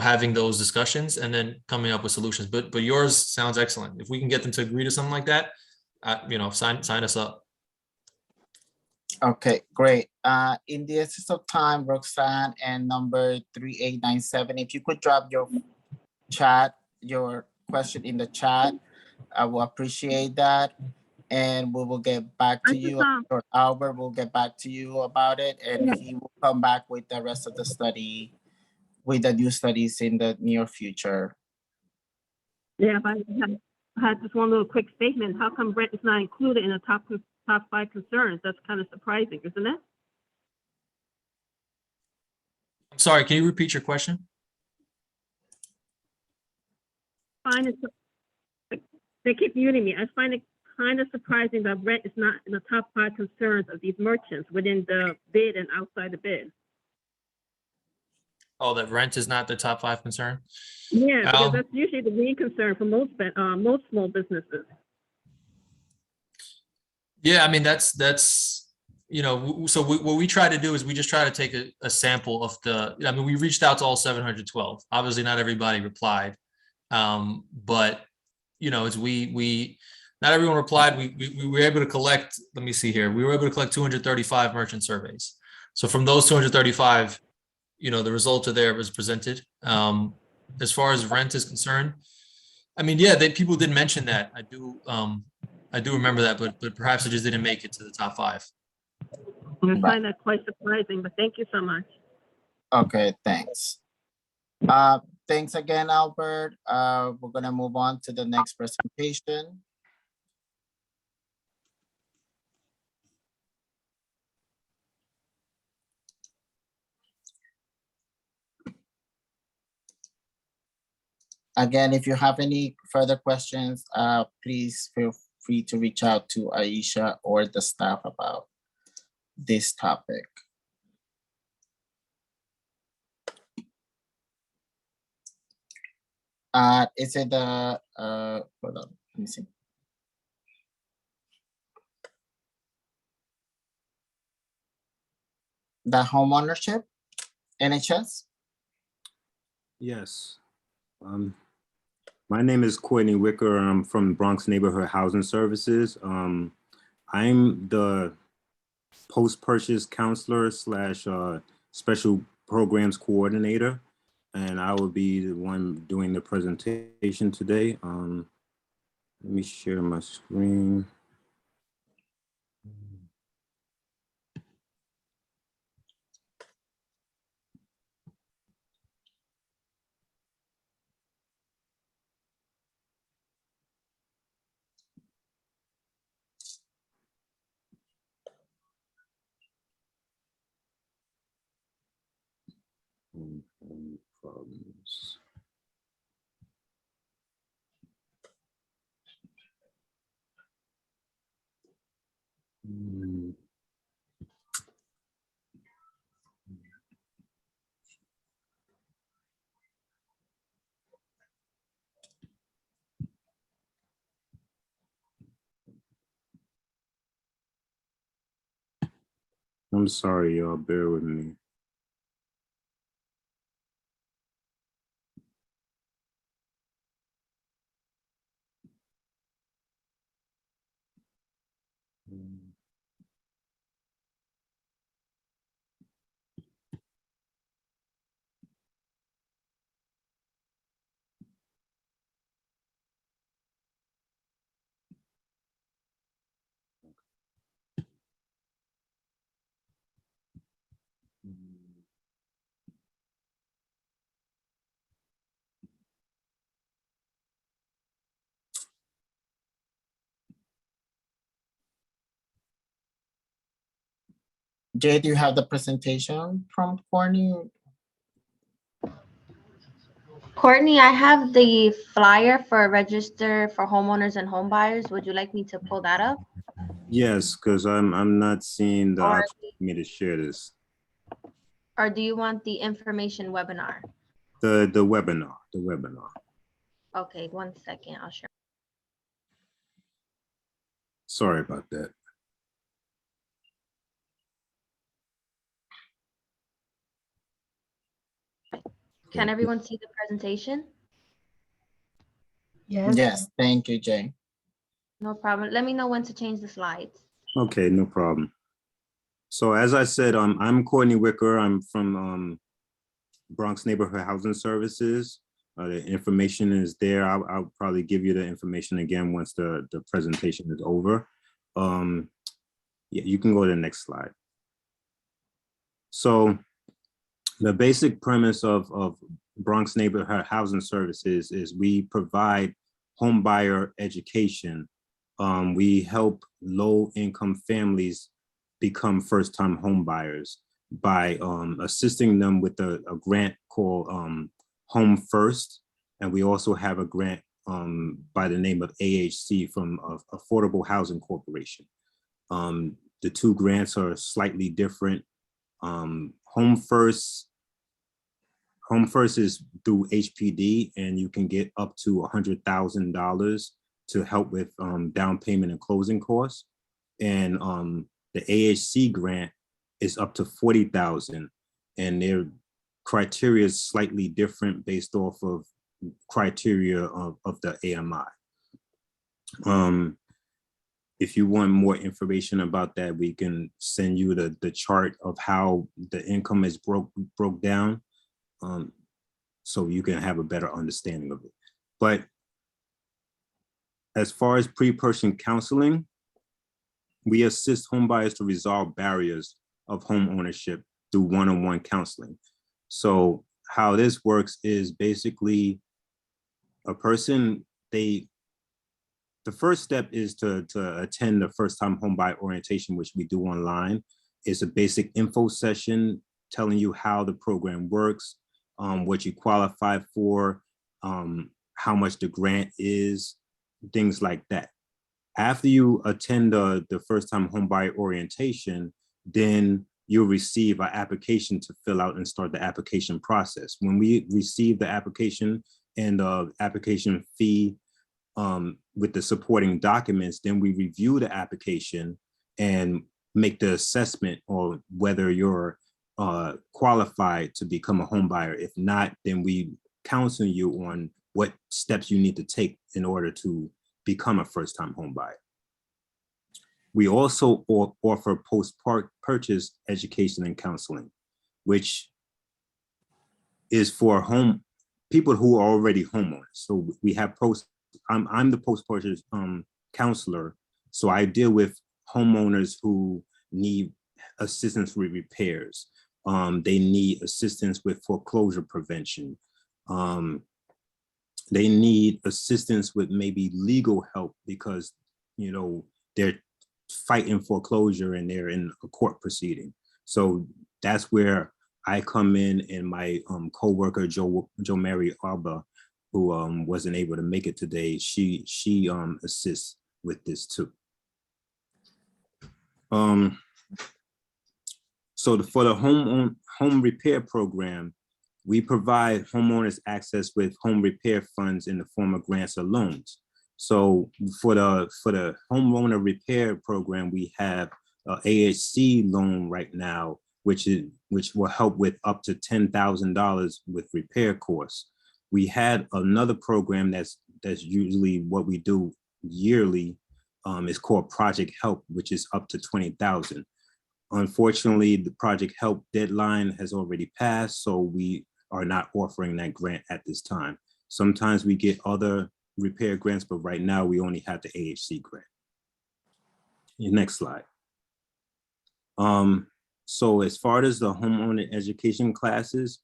having those discussions and then coming up with solutions. But yours sounds excellent. If we can get them to agree to something like that, sign us up. Okay, great. In the interest of time, Roxanne and number 3897, if you could drop your question in the chat, I will appreciate that. And we will get back to you, or Albert will get back to you about it, and he will come back with the rest of the study, with the new studies in the near future. Yeah, if I had just one little quick statement. How come rent is not included in the top 5 concerns? That's kind of surprising, isn't it? I'm sorry, can you repeat your question? They keep muting me. I find it kind of surprising that rent is not in the top 5 concerns of these merchants within the bid and outside the bid. Oh, that rent is not the top 5 concern? Yeah, because that's usually the main concern for most small businesses. Yeah, I mean, that's so what we try to do is we just try to take a sample of we reached out to all 712. Obviously not everybody replied. But as we not everyone replied. We were able to collect, let me see here. We were able to collect 235 merchant surveys. So from those 235, the results are there was presented. As far as rent is concerned, I mean, yeah, people did mention that. I do remember that, but perhaps it just didn't make it to the top 5. I find that quite surprising, but thank you so much. Okay, thanks. Thanks again, Albert. We're gonna move on to the next presentation. Again, if you have any further questions, please feel free to reach out to Aisha or the staff about this topic. Is it the, hold on, let me see. The homeownership, NHS? Yes. My name is Courtney Wicker, and I'm from Bronx Neighborhood Housing Services. I'm the post-purchase counselor / special programs coordinator, and I will be the one doing the presentation today. Let me share my screen. problems. Hmm. I'm sorry, y'all, bear with me. Jay, do you have the presentation from Courtney? Courtney, I have the flyer for register for homeowners and home buyers. Would you like me to pull that up? Yes, because I'm not seeing the Or, option for me to share this. or do you want the information webinar? The webinar. Okay, 1 second, I'll share. Sorry about that. Can everyone see the presentation? Yes. Yes, thank you, Jay. No problem. Let me know when to change the slides. Okay, no problem. So as I said, I'm Courtney Wicker. I'm from Bronx Neighborhood Housing Services. The information is there. I'll probably give you the information again once the presentation is over. Yeah, you can go to the next slide. So the basic premise of Bronx Neighborhood Housing Services is we provide home buyer education. We help low-income families become first-time home buyers by assisting them with a grant called Home First. And we also have a grant by the name of AHC from Affordable Housing Corporation. The two grants are slightly different. Home First is through HPD, and you can get up to $100,000 to help with down payment and closing costs. And the AHC grant is up to $40,000, and their criteria is slightly different based off of criteria of the AMI. If you want more information about that, we can send you the chart of how the income is broke down, so you can have a better understanding of it. But as far as pre-purchase counseling, we assist homebuyers to resolve barriers of home ownership through one-on-one counseling. So how this works is basically a person, the first step is to attend the first-time homebuyer orientation, which we do online. It's a basic info session telling you how the program works, what you qualify for, how much the grant is, things like that. After you attend the first-time homebuyer orientation, then you'll receive an application to fill out and start the application process. When we receive the application and the application fee with the supporting documents, then we review the application and make the assessment on whether you're qualified to become a home buyer. If not, then we counsel you on what steps you need to take in order to become a first-time home buyer. We also offer post-purchase education and counseling, which is for people who are already homeowners. So we have I'm the post-purchase counselor. So I deal with homeowners who need assistance with repairs. They need assistance with foreclosure prevention. They need assistance with maybe legal help because, you know, they're fighting foreclosure and they're in a court proceeding. So that's where I come in and my coworker Joe Mary Arba, who wasn't able to make it today, she assists with this too. So for the home repair program, we provide homeowners access with home repair funds in the form of grants or loans. So for the homeowner repair program, we have a AHC loan right now, which will help with up to $10,000 with repair costs. We had another program that's usually what we do yearly. Is called Project Help, which is up to $20,000. Unfortunately, the Project Help deadline has already passed, so we are not offering that grant at this time. Sometimes we get other repair grants, but right now we only have the AHC grant. Next slide. So as far as the homeowner education classes,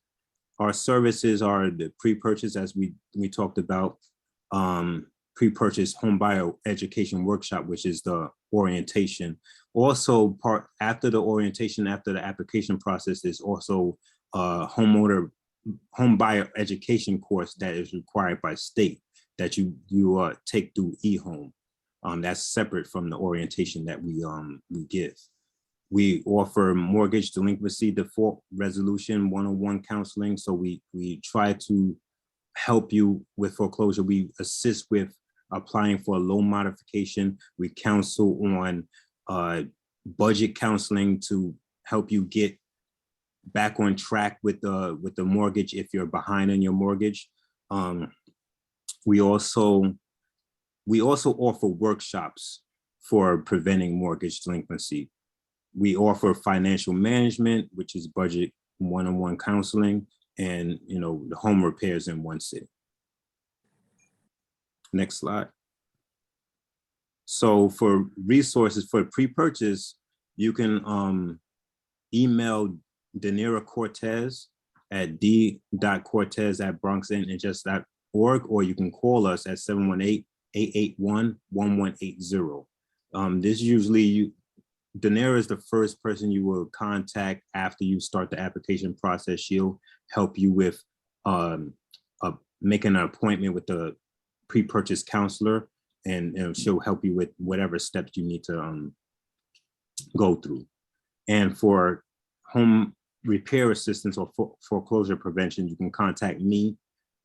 our services are the pre-purchase, as we talked about, pre-purchase home buyer education workshop, which is the orientation. Also, after the orientation, after the application process, is also a home buyer education course that is required by state that you take through eHome. That's separate from the orientation that we give. We offer mortgage delinquency default resolution 101 counseling. So we try to help you with foreclosure. We assist with applying for a loan modification. We counsel on budget counseling to help you get back on track with the mortgage if you're behind on your mortgage. We also offer workshops for preventing mortgage delinquency. We offer financial management, which is budget one-on-one counseling, and the home repairs in one city. Next slide. So for resources for pre-purchase, you can email Danira Cortez at d.cortez@bronxnhs.org, or you can call us at 718-881-1180. This usually Danira is the first person you will contact after you start the application process. She'll help you with making an appointment with the pre-purchase counselor, and she'll help you with whatever steps you need to go through. And for home repair assistance or foreclosure prevention, you can contact me.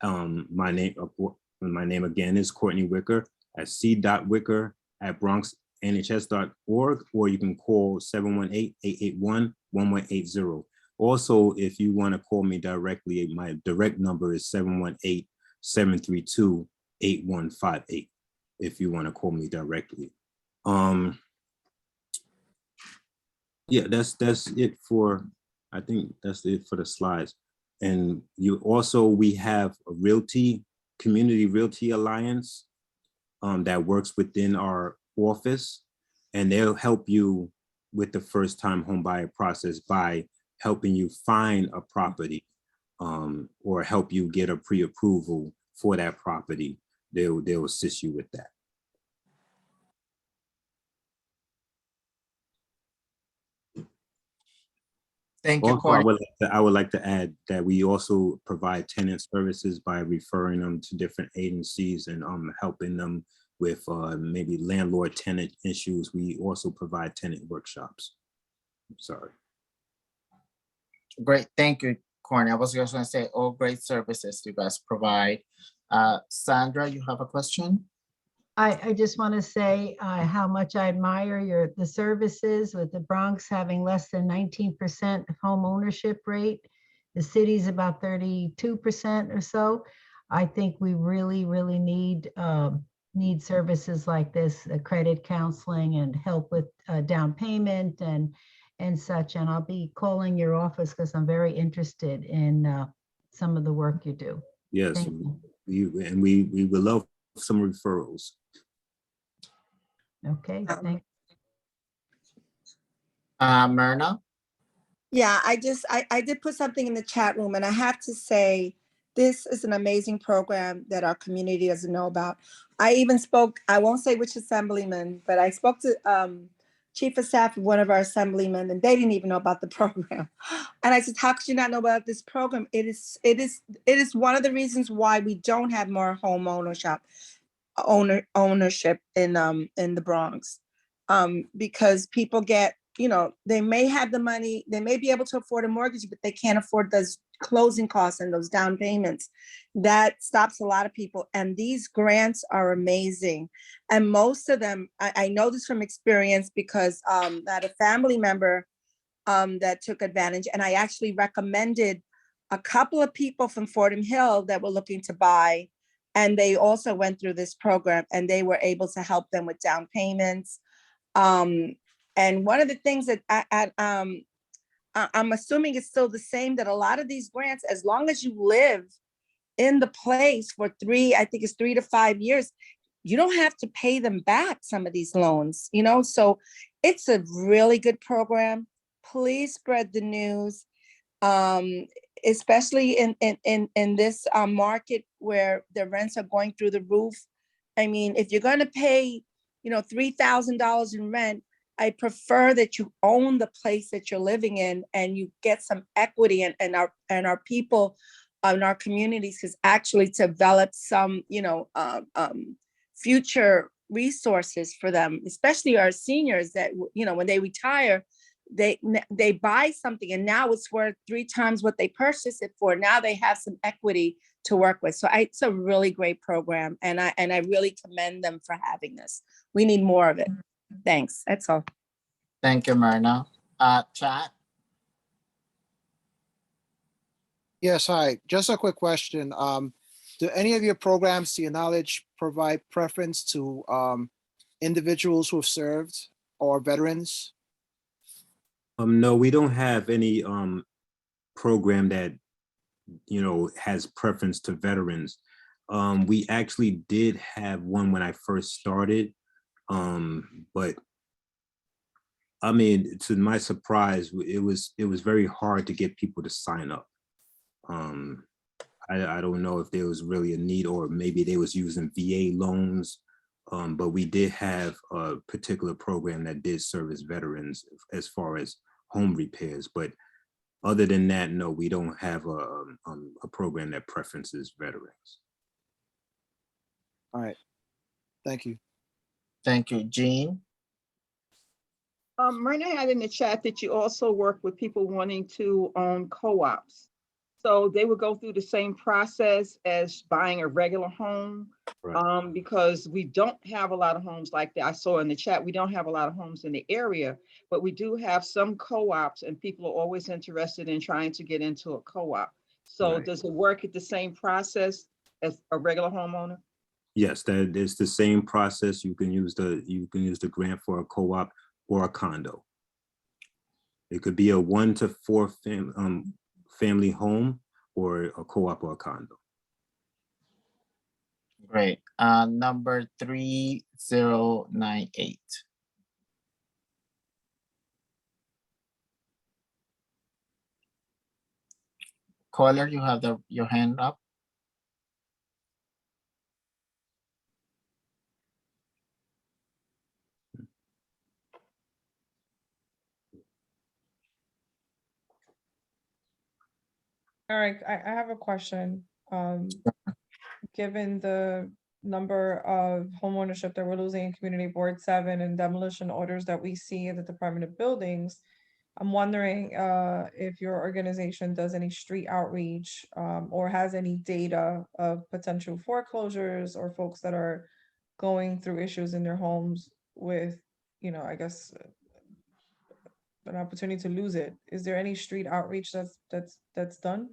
My name again is Courtney Wicker at c.wicker@bronxnhs.org, or you can call 718-881-1180. Also, if you want to call me directly, my direct number is 718-732-8158. If you want to call me directly. Yeah, that's it for, I think that's it for the slides. And we have a community realty alliance that works within our office, and they'll help you with the first time home buyer process by helping you find a property or help you get a pre-approval for that property. They'll assist you with that. Thank you, Also, Courtney. I would like to add that we also provide tenant services by referring them to different agencies and helping them with maybe landlord-tenant issues. We also provide tenant workshops. Sorry. Great, thank you, Courtney. I was just going to say all great services you guys provide. Sandra, you have a question? I just want to say how much I admire the services, with the Bronx having less than 19% home ownership rate. The city's about 32% or so. I think we really, really need services like this, credit counseling and help with down payment and such. And I'll be calling your office because I'm very interested in some of the work you do. Yes, we would love some referrals. Okay, thanks. Myrna? Yeah, I did put something in the chat room, and I have to say, this is an amazing program that our community doesn't know about. I even spoke, I won't say which assemblyman, but I spoke to chief of staff of one of our assemblymen, and they didn't even know about the program. And I said, how could you not know about this program? It is one of the reasons why we don't have more home ownership in the Bronx. Because people get, they may have the money, they may be able to afford a mortgage, but they can't afford those closing costs and those down payments. That stops a lot of people. And these grants are amazing. And most of them, I know this from experience because I had a family member that took advantage. And I actually recommended a couple of people from Fordham Hill that were looking to buy. And they also went through this program and they were able to help them with down payments. And one of the things that I'm assuming it's still the same, that a lot of these grants, as long as you live in the place for I think it's 3 to 5 years, you don't have to pay them back some of these loans, so it's a really good program. Please spread the news, especially in this market where the rents are going through the roof. I mean, if you're going to pay, $3,000 in rent, I prefer that you own the place that you're living in and you get some equity, and our people in our communities has actually developed some, future resources for them, especially our seniors that, when they retire, they buy something and now it's worth 3 times what they purchased it for. Now they have some equity to work with. So it's a really great program. And I really commend them for having this. We need more of it. Thanks. That's all. Thank you, Myrna. Chat? Yes, hi. Just a quick question. Do any of your programs, to your knowledge, provide preference to individuals who have served or veterans? No, we don't have any program that has preference to veterans. We actually did have one when I first started, but I mean, to my surprise, it was very hard to get people to sign up. I don't know if there was really a need, or maybe they was using VA loans, but we did have a particular program that did service veterans as far as home repairs. But other than that, no, we don't have a program that preferences veterans. All right. Thank you. Thank you, Jean. Myrna had in the chat that you also work with people wanting to own co-ops. So they would go through the same process as buying a regular home, Right. because we don't have a lot of homes like that. I saw in the chat, we don't have a lot of homes in the area, but we do have some co-ops and people are always interested in trying to get into a co-op. So Right. does it work at the same process as a regular homeowner? Yes, that is the same process. You can use the grant for a co-op or a condo. It could be a 1 to 4 family home, or a co-op or a condo. Great. Number 3098. Caller, you have your hand up. Eric, I have a question. Given the number of homeownership that we're losing in Community Board 7 and demolition orders that we see in the Department of Buildings, I'm wondering if your organization does any street outreach or has any data of potential foreclosures or folks that are going through issues in their homes with, I guess, an opportunity to lose it. Is there any street outreach that's done?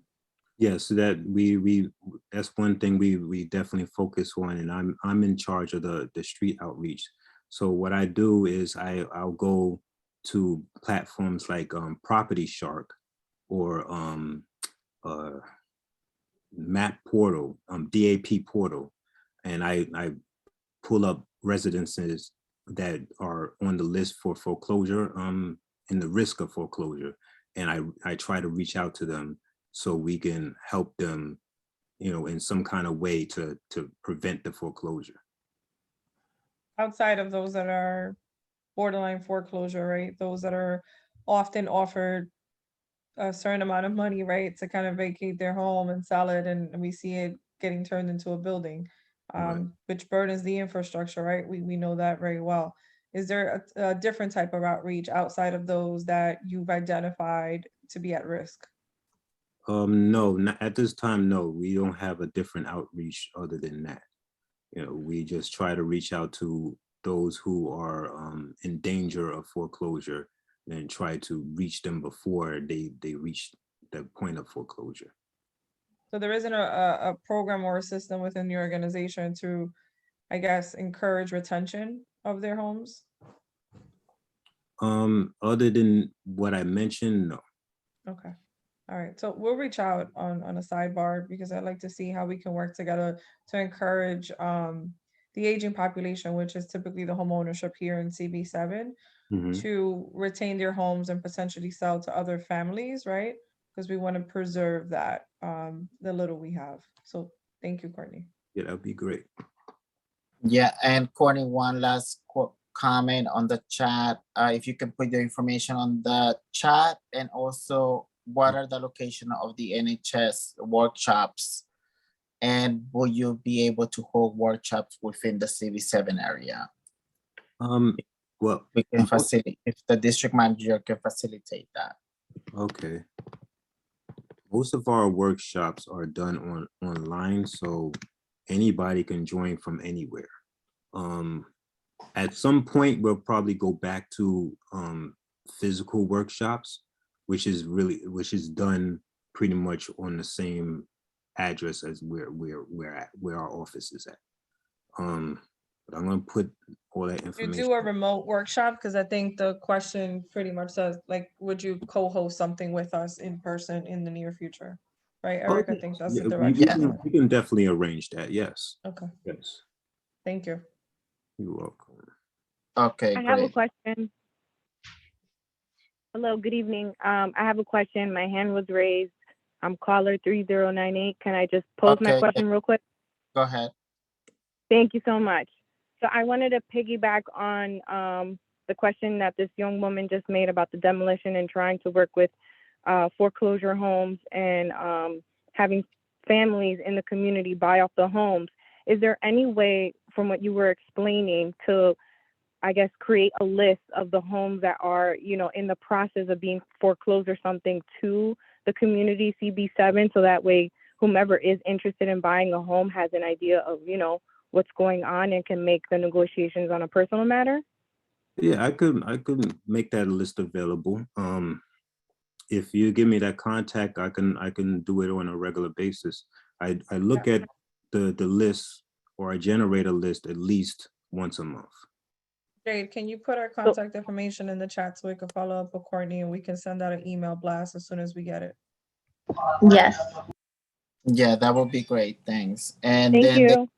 Yes, that we that's one thing we definitely focus on, and I'm in charge of the street outreach. So what I do is I'll go to platforms like Property Shark or Map Portal, DAP Portal, and I pull up residences that are on the list for foreclosure, and the risk of foreclosure, and I try to reach out to them so we can help them, in some kind of way to prevent the foreclosure. Outside of those that are borderline foreclosure, right? Those that are often offered a certain amount of money, right, to kind of vacate their home and sell it, and we see it getting turned into a building, Right. which burdens the infrastructure, right? We know that very well. Is there a different type of outreach outside of those that you've identified to be at risk? No, not at this time, no. We don't have a different outreach other than that. You know, we just try to reach out to those who are in danger of foreclosure and try to reach them before they reach the point of foreclosure. So there isn't a program or a system within the organization to, I guess, encourage retention of their homes? Other than what I mentioned, no. Okay. All right. So we'll reach out on a sidebar because I'd like to see how we can work together to encourage the aging population, which is typically the home ownership here in CB7, Mhm. to retain their homes and potentially sell to other families, right? Because we want to preserve that, the little we have. So thank you, Courtney. Yeah, that'd be great. Yeah, and Courtney, one last comment on the chat. If you can put your information on the chat, and also what are the location of the NHS workshops? And will you be able to hold workshops within the CV7 area? Well, We can facilitate, if the district manager can facilitate that. okay. Most of our workshops are done online, so anybody can join from anywhere. At some point, we'll probably go back to physical workshops, which is done pretty much on the same address as we're at, where our office is at. But I'm gonna put all that You information. do a remote workshop, because I think the question pretty much says, like, would you co-host something with us in person in the near future? Right, Eric? I think that's the Yeah, direction. we can definitely arrange that. Yes. Okay, Yes. thank you. You're welcome. Okay, I have a great. question. Hello, good evening. I have a question. My hand was raised. I'm caller 3098. Can I just pose my Okay, question real quick? go ahead. Thank you so much. So I wanted to piggyback on the question that this young woman just made about the demolition and trying to work with foreclosure homes and having families in the community buy off the homes. Is there any way, from what you were explaining, to, I guess, create a list of the homes that are, you know, in the process of being foreclosed or something to the community CB7, so that way whomever is interested in buying a home has an idea of, you know, what's going on and can make the negotiations on a personal matter? Yeah, I could make that list available. If you give me that contact, I can do it on a regular basis. I look at the list, or I generate a list at least once a month. Jade, can you put our contact information in the chat so we can follow up with Courtney, and we can send out an email blast as soon as we get it? Yes. Yeah, that would be great. Thanks. And Thank then you.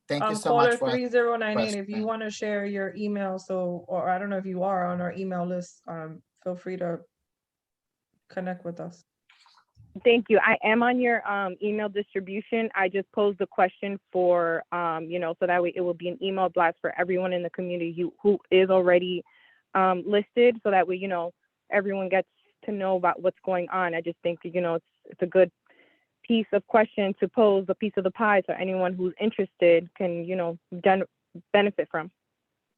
thank you so Caller much for 3098, if you question. want to share your email, or I don't know if you are on our email list, feel free to connect with us. Thank you. I am on your email distribution. I just posed the question for, you know, so that way it will be an email blast for everyone in the community who is already listed, so that way, you know, everyone gets to know about what's going on. I just think, you know, it's a good piece of question to pose, a piece of the pie, so anyone who's interested can, you know, benefit from.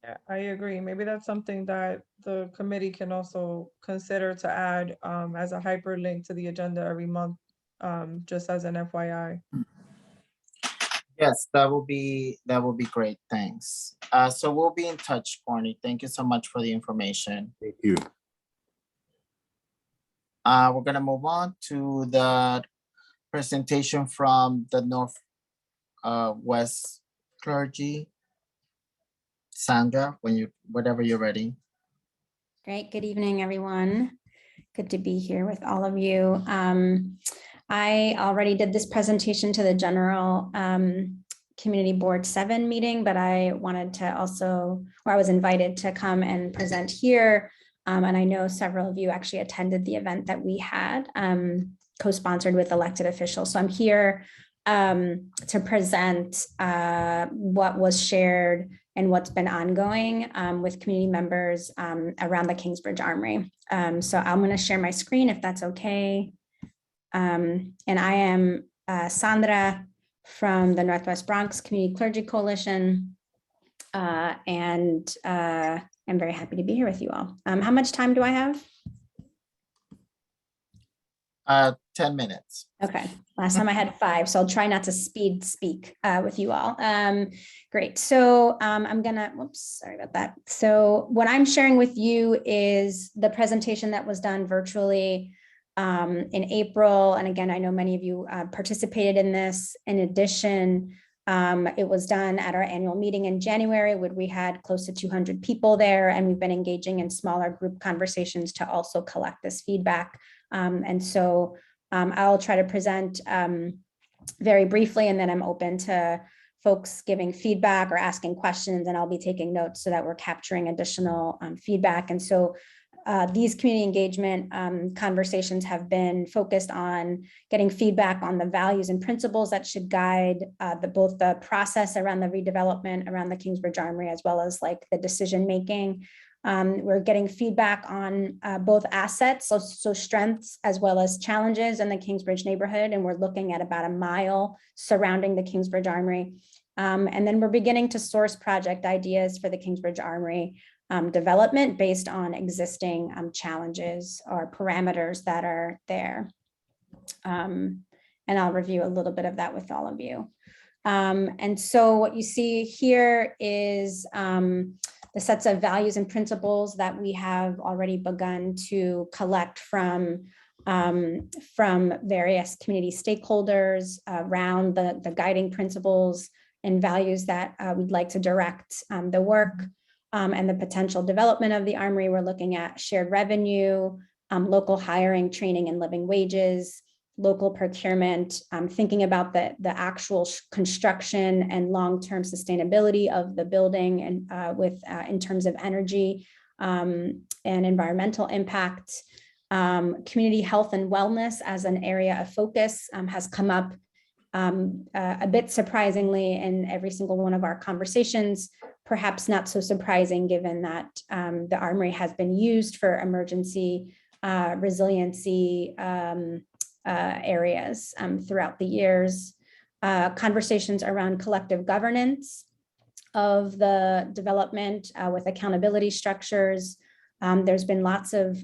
Yeah, I agree. Maybe that's something that the committee can also consider to add as a hyperlink to the agenda every month, just as an FYI. Yes, that will be great. Thanks. So we'll be in touch, Courtney. Thank you so much for the information. Thank you. We're gonna move on to the presentation from the North West clergy. Sandra, whenever you're ready. Great. Good evening, everyone. Good to be here with all of you. I already did this presentation to the general Community Board 7 meeting, but I wanted to also, or I was invited to come and present here. And I know several of you actually attended the event that we had co-sponsored with elected officials. So I'm here to present what was shared and what's been ongoing with community members around the Kingsbridge Armory. So I'm going to share my screen if that's okay. And I am Sandra from the Northwest Bronx Community Clergy Coalition. And I'm very happy to be here with you all. How much time do I have? 10 minutes. Okay, last time I had 5, so I'll try not to speed speak with you all. Great, so I'm gonna, whoops, sorry about that. So what I'm sharing with you is the presentation that was done virtually in April. And again, I know many of you participated in this. In addition, it was done at our annual meeting in January, where we had close to 200 people there, and we've been engaging in smaller group conversations to also collect this feedback. And so I'll try to present very briefly, and then I'm open to folks giving feedback or asking questions, and I'll be taking notes so that we're capturing additional feedback. And so these community engagement conversations have been focused on getting feedback on the values and principles that should guide both the process around the redevelopment around the Kingsbridge Armory, as well as like the decision making. We're getting feedback on both assets, so strengths as well as challenges in the Kingsbridge neighborhood, and we're looking at about a mile surrounding the Kingsbridge Armory. And then we're beginning to source project ideas for the Kingsbridge Armory development based on existing challenges or parameters that are there. And I'll review a little bit of that with all of you. And so what you see here is the sets of values and principles that we have already begun to collect from various community stakeholders around the guiding principles and values that we'd like to direct the work and the potential development of the Armory. We're looking at shared revenue, local hiring, training, and living wages, local procurement, thinking about the actual construction and long-term sustainability of the building, and in terms of energy and environmental impact. Community health and wellness as an area of focus has come up a bit surprisingly in every single one of our conversations, perhaps not so surprising given that the Armory has been used for emergency resiliency areas throughout the years. Conversations around collective governance of the development with accountability structures. There's been lots of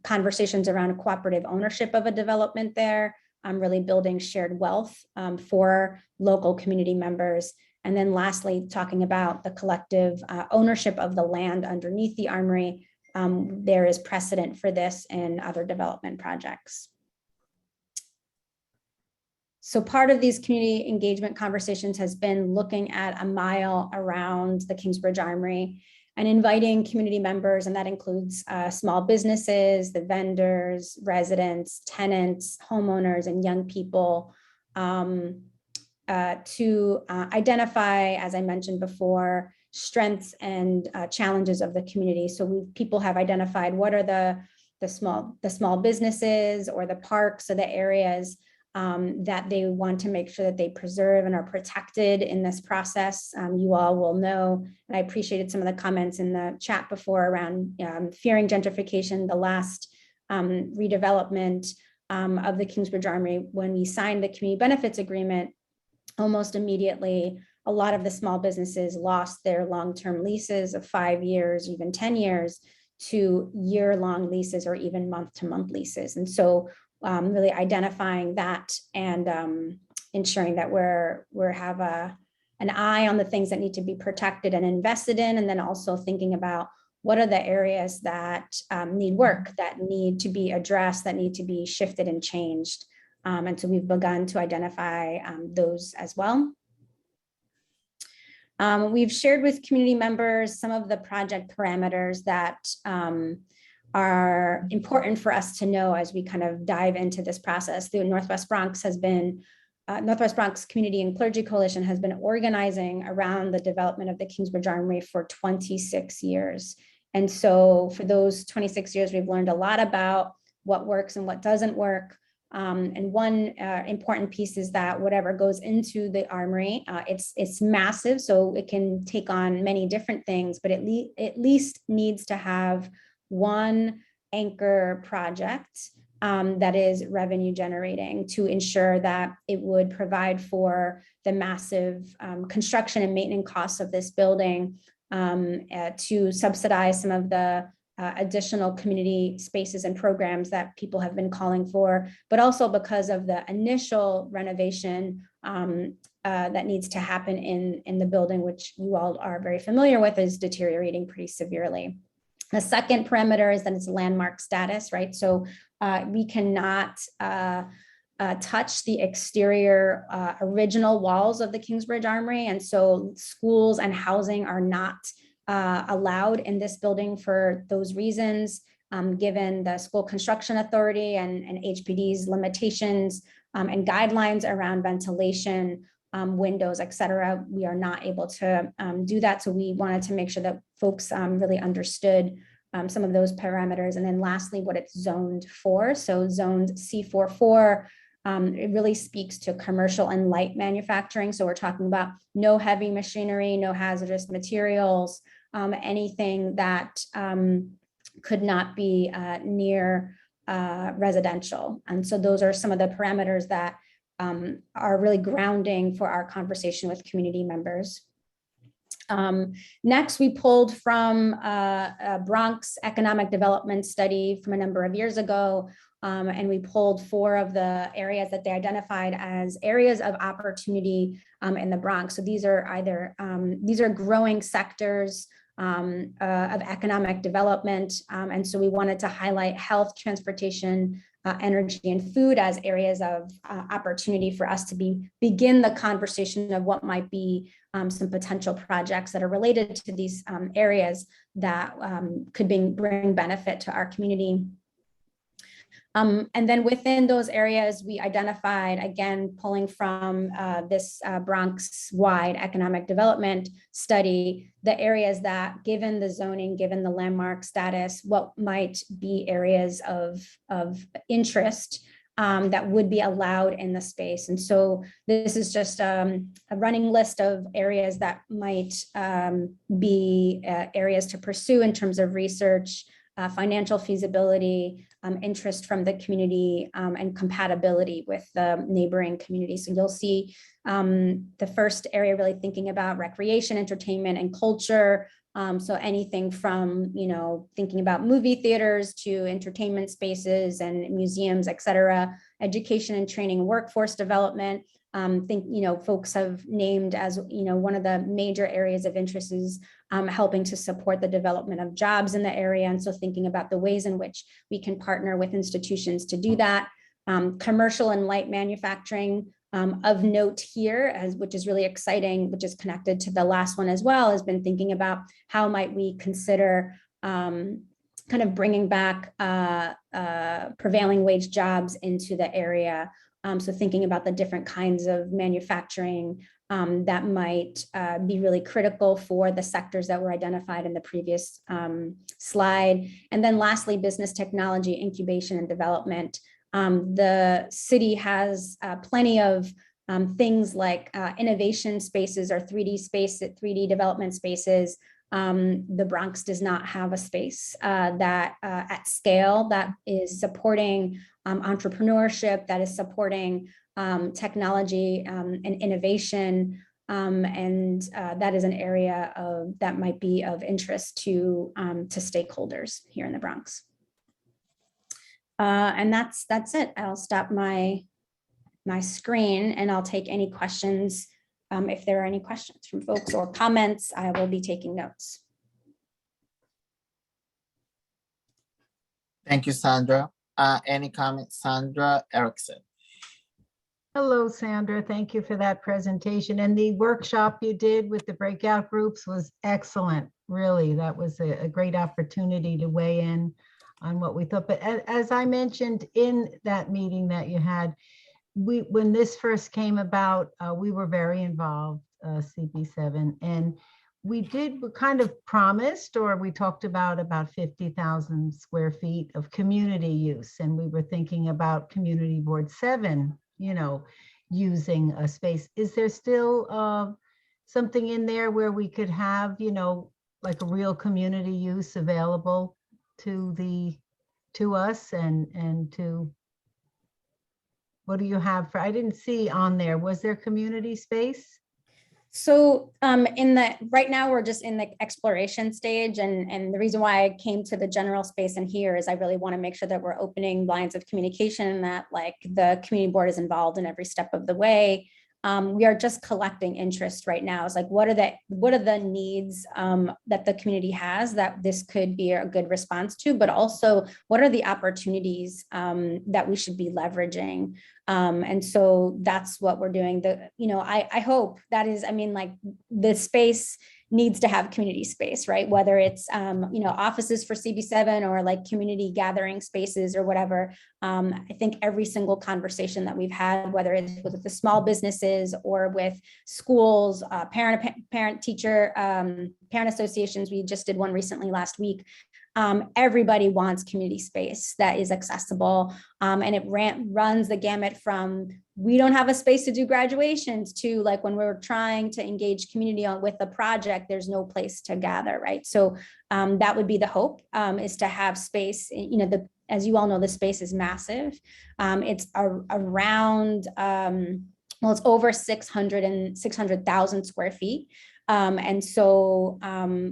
conversations around cooperative ownership of a development there, really building shared wealth for local community members. And then lastly, talking about the collective ownership of the land underneath the Armory. There is precedent for this in other development projects. So part of these community engagement conversations has been looking at a mile around the Kingsbridge Armory and inviting community members, and that includes small businesses, the vendors, residents, tenants, homeowners, and young people to identify, as I mentioned before, strengths and challenges of the community. So people have identified what are the small businesses or the parks or the areas that they want to make sure that they preserve and are protected in this process. You all will know, and I appreciated some of the comments in the chat before around fearing gentrification. The last redevelopment of the Kingsbridge Armory, when we signed the community benefits agreement, almost immediately, a lot of the small businesses lost their long-term leases of 5 years, even 10 years, to year-long leases or even month-to-month leases. And so really identifying that and ensuring that we have an eye on the things that need to be protected and invested in, and then also thinking about what are the areas that need work, that need to be addressed, that need to be shifted and changed. And so we've begun to identify those as well. We've shared with community members some of the project parameters that are important for us to know as we kind of dive into this process. The Northwest Bronx Community and Clergy Coalition has been organizing around the development of the Kingsbridge Armory for 26 years. And so for those 26 years, we've learned a lot about what works and what doesn't work. And one important piece is that whatever goes into the armory, it's massive, so it can take on many different things, but at least needs to have one anchor project that is revenue generating to ensure that it would provide for the massive construction and maintenance costs of this building, to subsidize some of the additional community spaces and programs that people have been calling for, but also because of the initial renovation that needs to happen in the building, which you all are very familiar with, is deteriorating pretty severely. The second parameter is that it's landmark status, right? So we cannot touch the exterior original walls of the Kingsbridge Armory. And so schools and housing are not allowed in this building for those reasons, given the School Construction Authority and HPD's limitations and guidelines around ventilation, windows, et cetera. We are not able to do that. So we wanted to make sure that folks really understood some of those parameters. And then lastly, what it's zoned for. So zoned C44, it really speaks to commercial and light manufacturing. So we're talking about no heavy machinery, no hazardous materials, anything that could not be near residential. And so those are some of the parameters that are really grounding for our conversation with community members. Next, we pulled from a Bronx economic development study from a number of years ago, and we pulled 4 of the areas that they identified as areas of opportunity in the Bronx. So these are either, these are growing sectors of economic development. And so we wanted to highlight health, transportation, energy, and food as areas of opportunity for us to begin the conversation of what might be some potential projects that are related to these areas that could bring benefit to our community. And then within those areas, we identified, again, pulling from this Bronx-wide economic development study, the areas that, given the zoning, given the landmark status, what might be areas of interest that would be allowed in the space. And so this is just a running list of areas that might be areas to pursue in terms of research, financial feasibility, interest from the community, and compatibility with the neighboring community. So you'll see the first area really thinking about recreation, entertainment, and culture. So anything from, thinking about movie theaters to entertainment spaces and museums, et cetera, education and training, workforce development. Folks have named as, one of the major areas of interest is helping to support the development of jobs in the area. And so thinking about the ways in which we can partner with institutions to do that. Commercial and light manufacturing, of note here, which is really exciting, which is connected to the last one as well, has been thinking about how might we consider kind of bringing back prevailing wage jobs into the area. So thinking about the different kinds of manufacturing that might be really critical for the sectors that were identified in the previous slide. And then lastly, business technology, incubation and development. The city has plenty of things like innovation spaces or 3D development spaces. The Bronx does not have a space that at scale that is supporting entrepreneurship, that is supporting technology and innovation. And that is an area that might be of interest to stakeholders here in the Bronx. And that's it. I'll stop my screen and I'll take any questions. If there are any questions from folks or comments, I will be taking notes. Thank you, Sandra. Any comments, Sandra Erickson? Hello, Sandra. Thank you for that presentation. And the workshop you did with the breakout groups was excellent. Really, that was a great opportunity to weigh in on what we thought. But as I mentioned in that meeting that you had, when this first came about, we were very involved, CB7, and we kind of promised, or we talked about 50,000 square feet of community use. And we were thinking about Community Board 7, you know, using a space. Is there still something in there where we could have, you know, like a real community use available to us and to, what do you have for, I didn't see on there, was there community space? So right now we're just in the exploration stage, and the reason why I came to the general space in here is I really want to make sure that we're opening lines of communication and that like the community board is involved in every step of the way. We are just collecting interest right now. It's like, what are the needs that the community has that this could be a good response to, but also what are the opportunities that we should be leveraging? And so that's what we're doing. I hope that is, I mean, like the space needs to have community space, right? Whether it's, offices for CB7 or like community gathering spaces or whatever. I think every single conversation that we've had, whether it's with the small businesses or with schools, parent teacher, parent associations, we just did one recently last week. Everybody wants community space that is accessible, and it runs the gamut from we don't have a space to do graduations to like when we're trying to engage community with a project, there's no place to gather, right? So that would be the hope, is to have space. As you all know, the space is massive. It's around, it's over 600,000 square feet. And so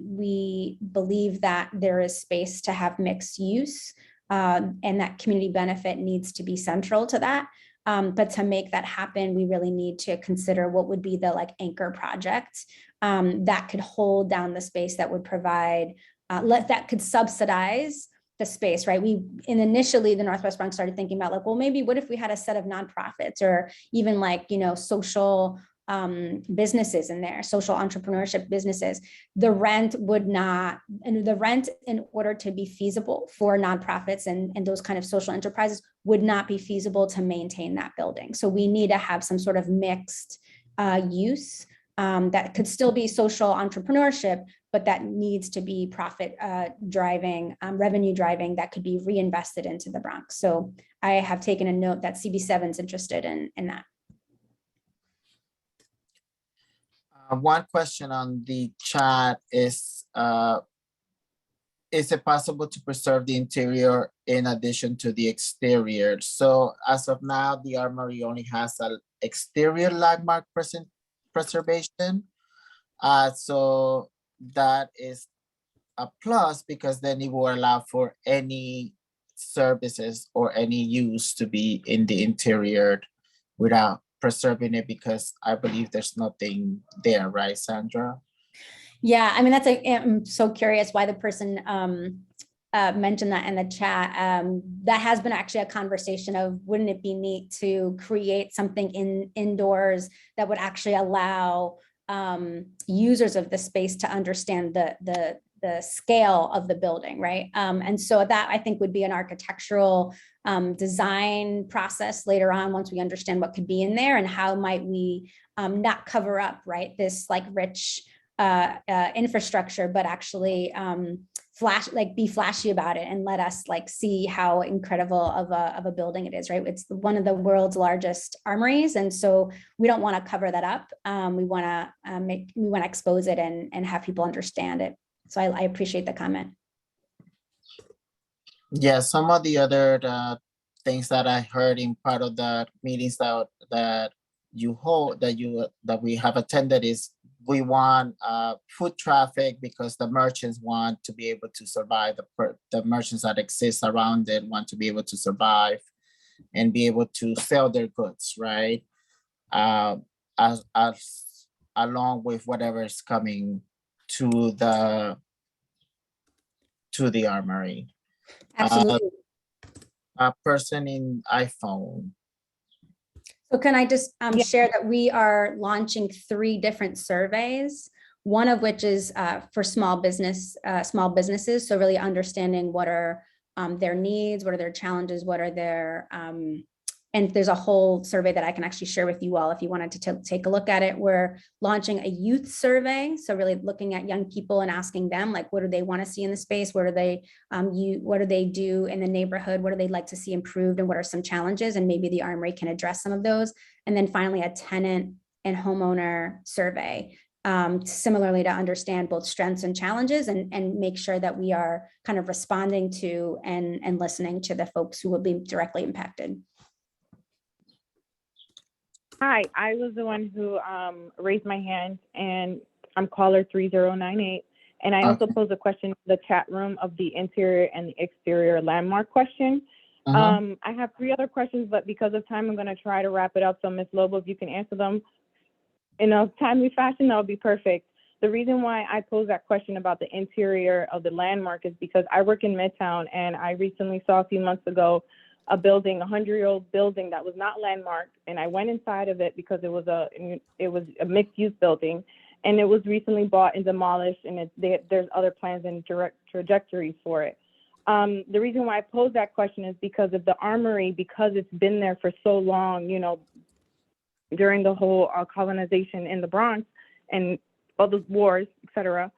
we believe that there is space to have mixed use, and that community benefit needs to be central to that. But to make that happen, we really need to consider what would be the like anchor project that could hold down the space, that would provide, that could subsidize the space, right? Initially the Northwest Bronx started thinking about like, well, maybe what if we had a set of nonprofits or even like, social businesses in there, social entrepreneurship businesses. The rent in order to be feasible for nonprofits and those kind of social enterprises would not be feasible to maintain that building. So we need to have some sort of mixed use that could still be social entrepreneurship, but that needs to be profit driving, revenue driving, that could be reinvested into the Bronx. So I have taken a note that CB7's interested in that. One question on the chat is it possible to preserve the interior in addition to the exterior? So as of now, the Armory only has an exterior landmark preservation. So that is a plus, because then it will allow for any services or any use to be in the interior without preserving it, because I believe there's nothing there, right, Sandra? Yeah, I mean, I'm so curious why the person mentioned that in the chat. That has been actually a conversation of, wouldn't it be neat to create something indoors that would actually allow users of the space to understand the scale of the building, right? And so that I think would be an architectural design process later on, once we understand what could be in there and how might we not cover up, right, this like rich infrastructure, but actually be flashy about it and let us like see how incredible of a building it is, right? It's one of the world's largest armories, and so we don't want to cover that up. We want to expose it and have people understand it. So I appreciate the comment. Yeah, some of the other things that I heard in part of the meetings that we have attended is we want foot traffic, because the merchants want to be able to survive. The merchants that exist around it want to be able to survive and be able to sell their goods, right? As along with whatever is coming to the Armory. Absolutely. A person in iPhone. So can I just share that we are launching 3 different surveys, one of which is for small businesses. So really understanding what are their needs, what are their challenges, what are their and there's a whole survey that I can actually share with you all if you wanted to take a look at it. We're launching a youth survey. So really looking at young people and asking them, like, what do they want to see in the space? What do they do in the neighborhood? What do they like to see improved? And what are some challenges? And maybe the Armory can address some of those. And then finally, a tenant and homeowner survey, similarly to understand both strengths and challenges and make sure that we are kind of responding to and listening to the folks who will be directly impacted. Hi, I was the one who raised my hand, and I'm caller 3098. And I also posed a question in the chat room of the interior and the exterior landmark question. I have 3 other questions, but because of time, I'm going to try to wrap it up. So Ms. Lobo, if you can answer them in a timely fashion, that would be perfect. The reason why I posed that question about the interior of the landmark is because I work in Midtown, and I recently saw a few months ago a building, a 100-year-old building that was not landmarked, and I went inside of it because it was a mixed-use building, and it was recently bought and demolished, and there's other plans and direct trajectories for it. The reason why I posed that question is because of the Armory, because it's been there for so long, you know, during the whole colonization in the Bronx and all the wars, et cetera.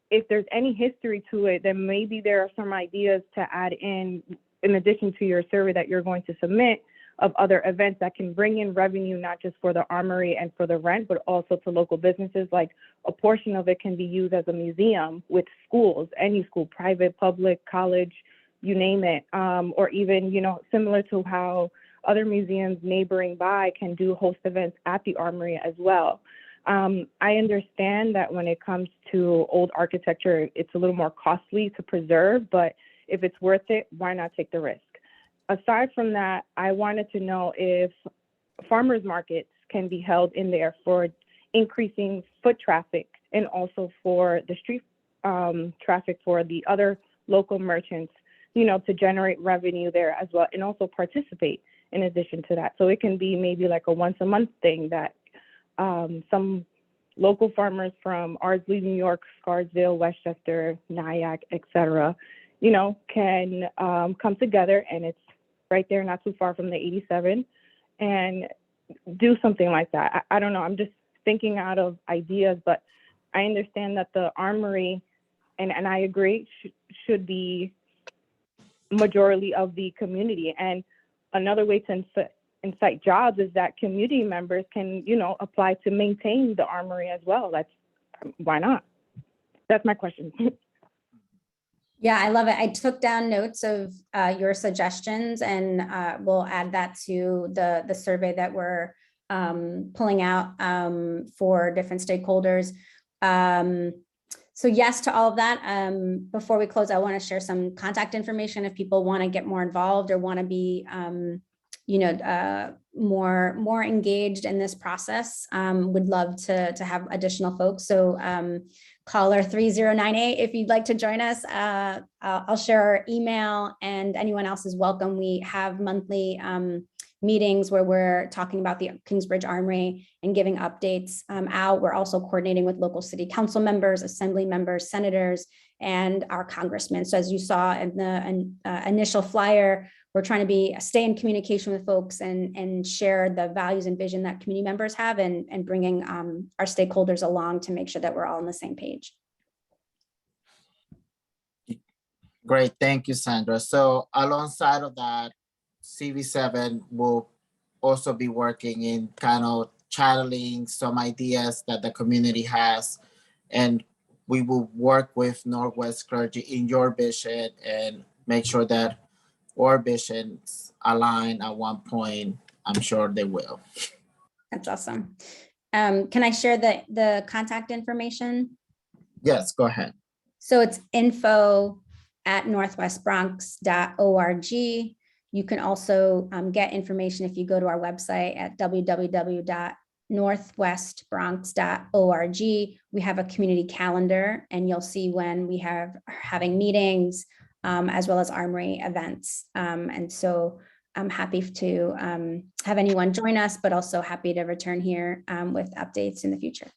If there's any history to it, then maybe there are some ideas to add in addition to your survey that you're going to submit, of other events that can bring in revenue, not just for the Armory and for the rent, but also to local businesses. Like a portion of it can be used as a museum with schools, any school, private, public, college, you name it. Or even, you know, similar to how other museums neighboring by can do host events at the Armory as well. I understand that when it comes to old architecture, it's a little more costly to preserve, but if it's worth it, why not take the risk? Aside from that, I wanted to know if farmers markets can be held in there for increasing foot traffic and also for the street traffic for the other local merchants, you know, to generate revenue there as well, and also participate in addition to that. So it can be maybe like a once a month thing that some local farmers from Ardsley, New York, Scarsdale, Westchester, Nyack, etc., you know, can come together, and it's right there, not too far from the 87, and do something like that. I don't know. I'm just thinking out of ideas, but I understand that the Armory, and I agree, should be majority of the community. And another way to incite jobs is that community members can, you know, apply to maintain the Armory as well. Why not? That's my question. Yeah, I love it. I took down notes of your suggestions, and we'll add that to the survey that we're pulling out for different stakeholders. So yes to all of that. Before we close, I want to share some contact information if people want to get more involved or want to be you know, more engaged in this process. Would love to have additional folks. So caller 3098, if you'd like to join us, I'll share our email, and anyone else is welcome. We have monthly meetings where we're talking about the Kingsbridge Armory and giving updates out. We're also coordinating with local city council members, assembly members, senators, and our congressmen. So as you saw in the initial flyer, we're trying to stay in communication with folks and share the values and vision that community members have, and bringing our stakeholders along to make sure that we're all on the same page. Great, thank you, Sandra. So alongside of that, CV7 will also be working in kind of channeling some ideas that the community has, and we will work with Northwest Clergy in your vision and make sure that our visions align at one point. I'm sure they will. That's awesome. Can I share the contact information? Yes, go ahead. So it's info@northwestbronx.org. You can also get information if you go to our website at www.northwestbronx.org. We have a community calendar, and you'll see when we are having meetings, as well as Armory events. And so I'm happy to have anyone join us, but also happy to return here with updates in the future.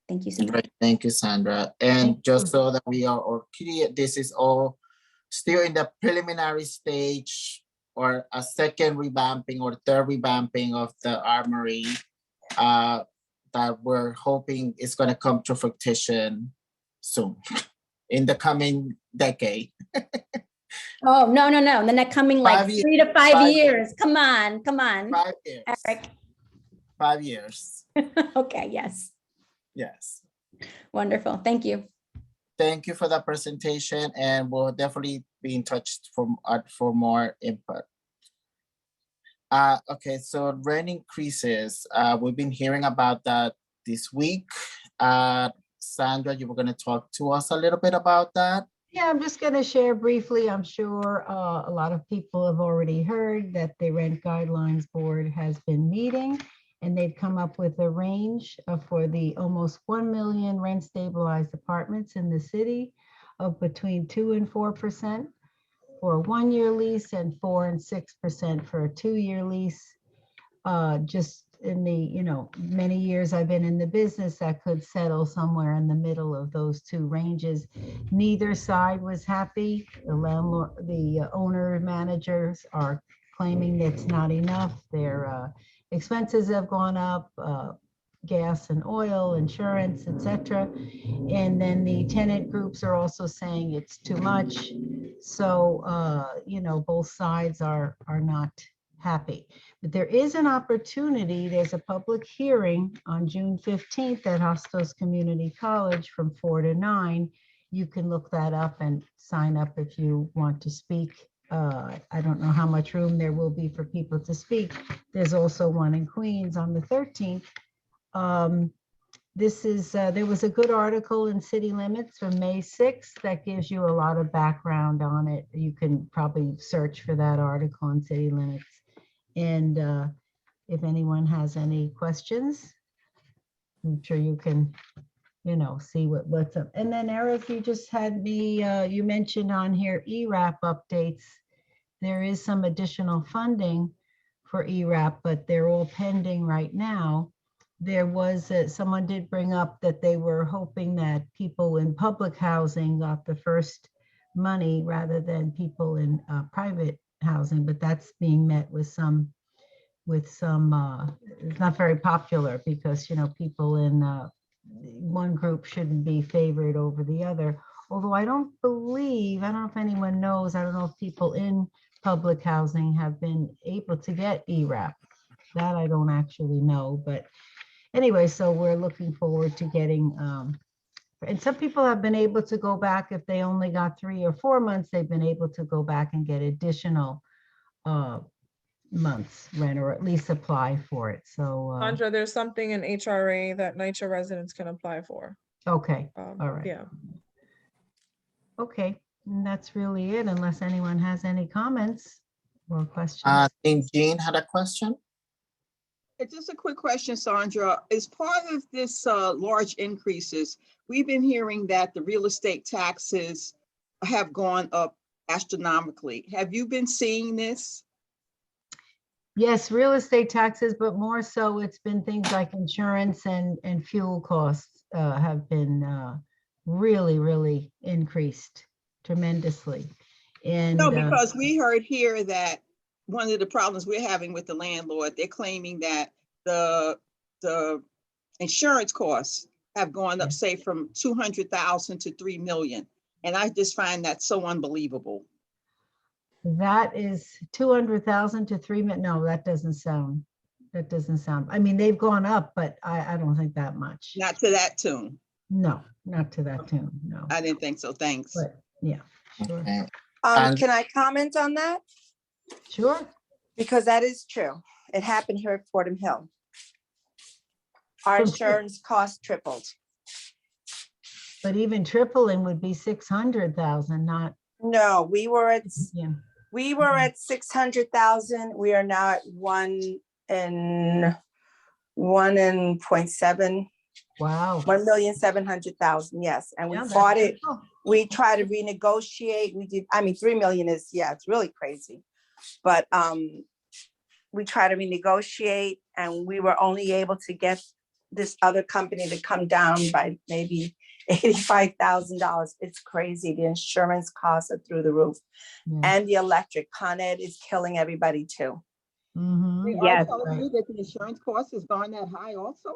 Thank you so much. Great, thank you, Sandra. And just so that we are all clear, this is all still in the preliminary stage. or a second revamping or third revamping of the armory that we're hoping is going to come to fruition soon in the coming decade. Oh, no, no, no. In the next coming like 5 years. 3 to 5 5 years. Come on, come on. 5 years. Eric. 5 years. Okay, yes. Yes. Wonderful. Thank you. Thank you for the presentation, and we'll definitely be in touch for more input. Okay, so rent increases. We've been hearing about that this week. Sandra, you were going to talk to us a little bit about that. Yeah, I'm just going to share briefly. I'm sure a lot of people have already heard that the Rent Guidelines Board has been meeting, and they've come up with a range for the almost 1 million rent stabilized apartments in the city of between 2 and 4% for a 1-year lease and 4 and 6% for a 2-year lease. Just in the, many years I've been in the business, that could settle somewhere in the middle of those two ranges. Neither side was happy. The landlord, the owner managers are claiming it's not enough. Their expenses have gone up, gas and oil, insurance, etc. And then the tenant groups are also saying it's too much. So, both sides are not happy. But there is an opportunity. There's a public hearing on June 15th at Hostos Community College from 4 to 9. You can look that up and sign up if you want to speak. I don't know how much room there will be for people to speak. There's also one in Queens on the 13th. There was a good article in City Limits from May 6th that gives you a lot of background on it. You can probably search for that article in City Limits. And if anyone has any questions, I'm sure you can, see what's up. And then Eric, you just had me, you mentioned on here ERAP updates. There is some additional funding for ERAP, but they're all pending right now. There was, someone did bring up that they were hoping that people in public housing got the first money rather than people in private housing, but that's being met with some, it's not very popular because, people in one group shouldn't be favored over the other. Although I don't know if anyone knows, I don't know if people in public housing have been able to get ERAP. That I don't actually know, but anyway, so we're looking forward to getting, and some people have been able to go back if they only got 3 or 4 months, they've been able to go back and get additional months rent, or at least apply for it. So Sandra, there's something in HRA that NYCHA residents can apply for. okay, all right. Yeah. Okay, and that's really it, unless anyone has any comments or questions. Jean had a question. Just a quick question, Sandra. As part of this large increases, we've been hearing that the real estate taxes have gone up astronomically. Have you been seeing this? Yes, real estate taxes, but more so it's been things like insurance and fuel costs have been really, really increased tremendously. And no, because we heard here that one of the problems we're having with the landlord, they're claiming that the insurance costs have gone up, say, from 200,000 to 3 million. And I just find that so unbelievable. That is 200,000 to 3 million. No, that doesn't sound, I mean, they've gone up, but I don't think that much. Not to that tune. No, not to that tune, no. I didn't think so, thanks. But yeah, sure. Okay. Can I comment on that? Sure. Because that is true. It happened here at Fordham Hill. Our insurance cost tripled. But even tripling would be 600,000, not. No, we were at Yeah. 600,000. We are now at 1.7. Wow. 1,700,000. Yes, and we Yeah, fought that's it. cool. We tried to renegotiate. We did. I mean, 3 million is, yeah, it's really crazy. But we tried to renegotiate, and we were only able to get this other company to come down by maybe $85,000. It's crazy. The insurance costs are through the roof. Yeah. And the electric. Con Ed is killing everybody too. Mhm. They are Yes. telling you that the insurance cost has gone that high also?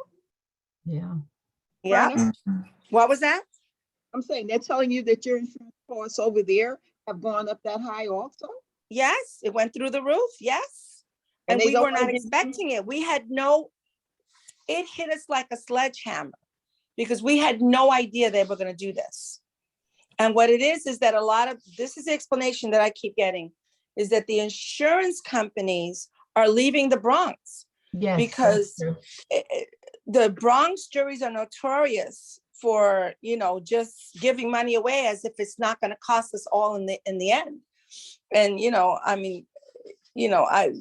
Yeah. Yeah. Verna? What was that? I'm saying they're telling you that your insurance costs over there have gone up that high also? Yes, it went through the roof. Yes. And And they we don't were not wanna give you- expecting it. It hit us like a sledgehammer because we had no idea they were going to do this. And what it is that this is the explanation that I keep getting, is that the insurance companies are leaving the Bronx Yes. because that's true. the Bronx juries are notorious for, just giving money away as if it's not going to cost us all in the end. And,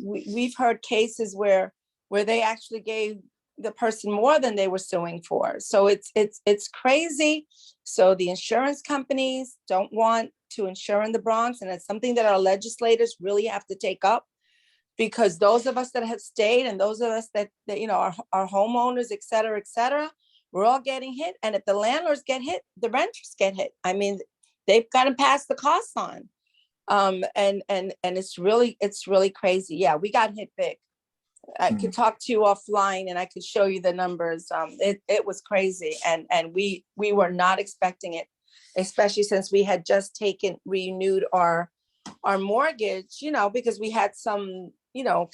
we've heard cases where they actually gave the person more than they were suing for. So it's crazy. So the insurance companies don't want to insure in the Bronx, and it's something that our legislators really have to take up, because those of us that have stayed and those of us that are homeowners, et cetera, we're all getting hit. And if the landlords get hit, the renters get hit. I mean, they've got to pass the costs on. And it's really crazy. Yeah, we got hit big. I could talk to you offline and I could show you the numbers. It was crazy. And we were not expecting it, especially since we had just renewed our mortgage, because we had some,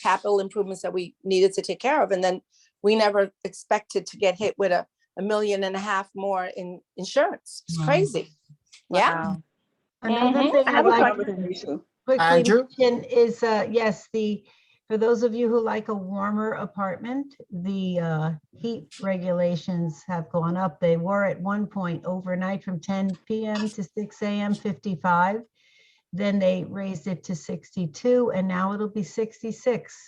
capital improvements that we needed to take care of. And then we never expected to get hit with $1.5 million more in insurance. It's Wow. crazy. Yeah. Wow. Another Mhm. thing I I'd have a like question. to quickly Andrew? mention is, yes, for those of you who like a warmer apartment, the heat regulations have gone up. They were at one point overnight from 10 p.m. to 6 a.m. 55. Then they raised it to 62, and now it'll be 66.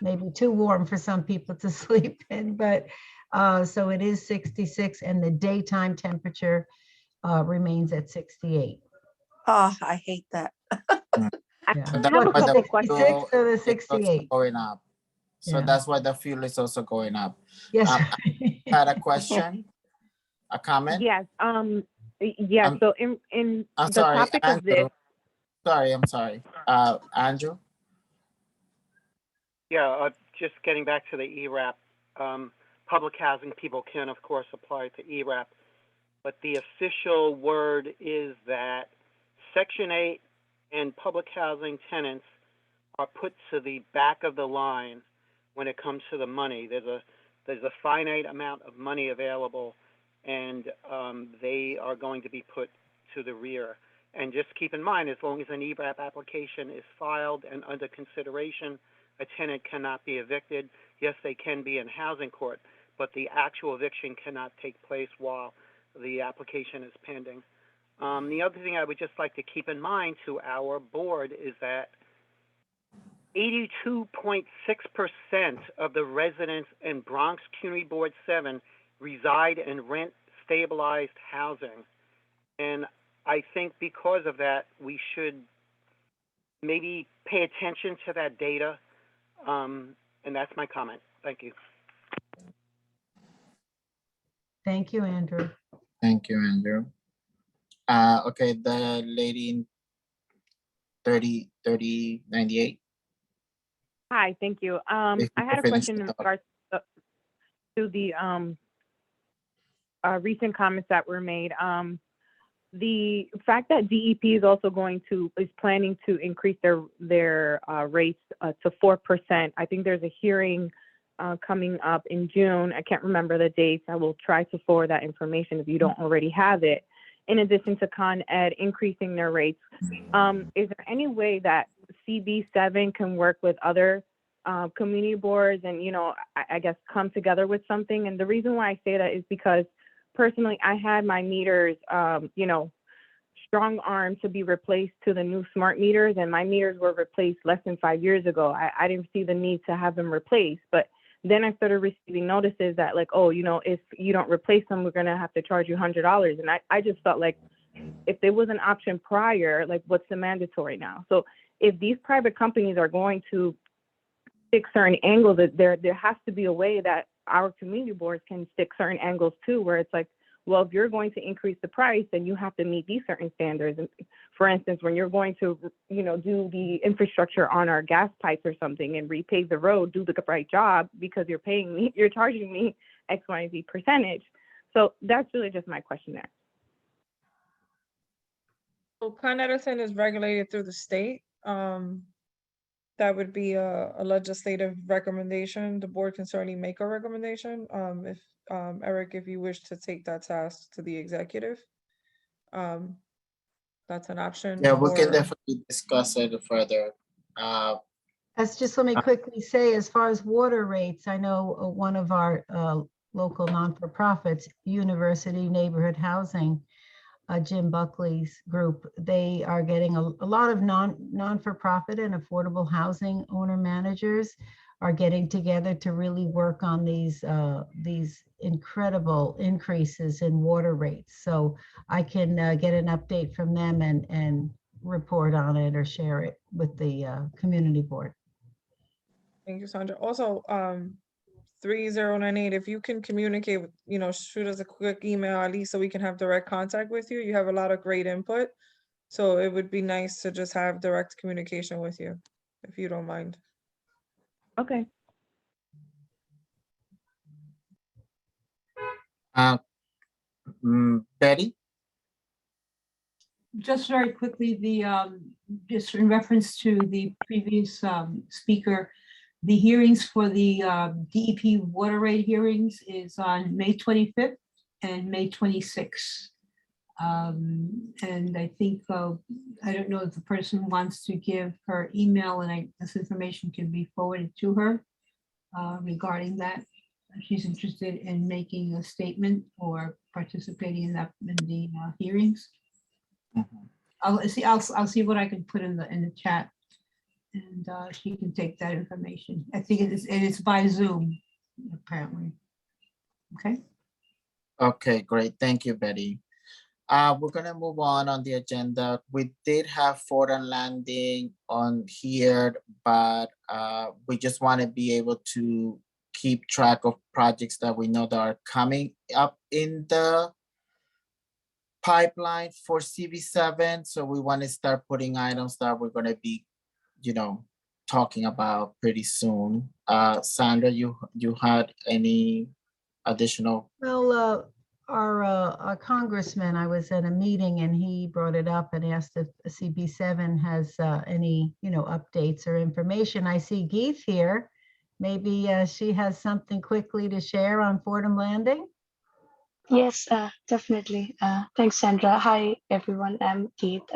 Maybe too warm for some people to sleep in, but so it is 66, and the daytime temperature remains at 68. Oh, I hate that. Yeah. And that's have a why the couple questions. fuel 66 or the is also 68? going up. So Yeah. that's why the fuel is also going up. Yes. I had a question, a comment. Yes, yeah, I'm- so in I'm the sorry, topic of this, Andrew. I'm sorry. Andrew? Yeah, just getting back to the ERAP, public housing people can, of course, apply to ERAP, but the official word is that Section 8 and public housing tenants are put to the back of the line when it comes to the money. There's a finite amount of money available, and they are going to be put to the rear. And just keep in mind, as long as an ERAP application is filed and under consideration, a tenant cannot be evicted. Yes, they can be in housing court, but the actual eviction cannot take place while the application is pending. The other thing I would just like to keep in mind to our board is that 82.6% of the residents in Bronx Community Board 7 reside in rent stabilized housing. And I think because of that, we should maybe pay attention to that data. And that's my comment. Thank you. Thank you, Andrew. Thank you, Andrew. Okay, the lady in 3098. hi, thank you. I If you had a finish question the in thought. regards to the recent comments that were made. The fact that DEP is planning to increase their rates to 4%. I think there's a hearing coming up in June. I can't remember the dates. I will try to forward that information if you don't already have it. In addition to Con Ed increasing their rates, is there any way that CB7 can work with other community boards and, I guess come together with something? And the reason why I say that is because personally, I had my meters, strong arm to be replaced to the new smart meters, and my meters were replaced less than 5 years ago. I didn't see the need to have them replaced, but then I started receiving notices that like, if you don't replace them, we're going to have to charge you $100. And I just felt like if there was an option prior, like what's the mandatory now? So if these private companies are going to stick certain angles, that there has to be a way that our community boards can stick certain angles too, where it's like, well, if you're going to increase the price, then you have to meet these certain standards. And for instance, when you're going to, do the infrastructure on our gas pipes or something and repave the road, do the right job because you're paying me, you're charging me X, Y, and Z percentage. So that's really just my question there. So Con Edison is regulated through the state. That would be a legislative recommendation. The board can certainly make a recommendation. If Eric, if you wish to take that task to the executive, that's an option. Yeah, we can or- definitely discuss it further. Let me quickly say, as far as water rates, I know one of our local non-for-profits, University Neighborhood Housing, Jim Buckley's group, they are getting a lot of non-for-profit and affordable housing owner managers are getting together to really work on these incredible increases in water rates. So I can get an update from them and report on it or share it with the community board. Thank you, Sandra. Also, 3098, if you can communicate with, shoot us a quick email, at least so we can have direct contact with you. You have a lot of great input. So it would be nice to just have direct communication with you, if you don't mind. Okay. Betty? Just very quickly, just in reference to the previous speaker, the hearings for the DEP water rate hearings is on May 25th and May 26th. And I think, I don't know if the person wants to give her email and this information can be forwarded to her regarding that. She's interested in making a statement or participating in the hearings. I'll see what I can put in the chat, and she can take that information. I think it is by Zoom, apparently. Okay. Okay, great. Thank you, Betty. We're gonna move on the agenda. We did have Fordham Landing on here, but we just want to be able to keep track of projects that we know that are coming up in the pipeline for CV7. So we want to start putting items that we're going to be, talking about pretty soon. Sandra, you had any additional? Well, our congressman, I was at a meeting and he brought it up and asked if CB7 has any, updates or information. I see Geeth here. Maybe she has something quickly to share on Fordham Landing. Yes, definitely. Thanks, Sandra. Hi, everyone. I'm Geeth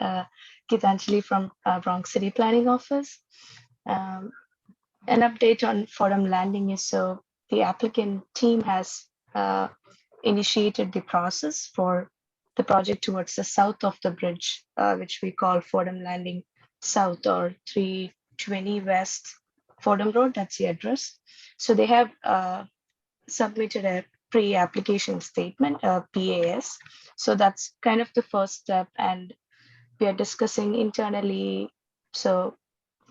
Anjali from Bronx City Planning Office. An update on Fordham Landing is the applicant team has initiated the process for the project towards the south of the bridge, which we call Fordham Landing South or 320 West Fordham Road. That's the address. So they have submitted a pre-application statement, PAS. So that's kind of the first step, and we are discussing internally. So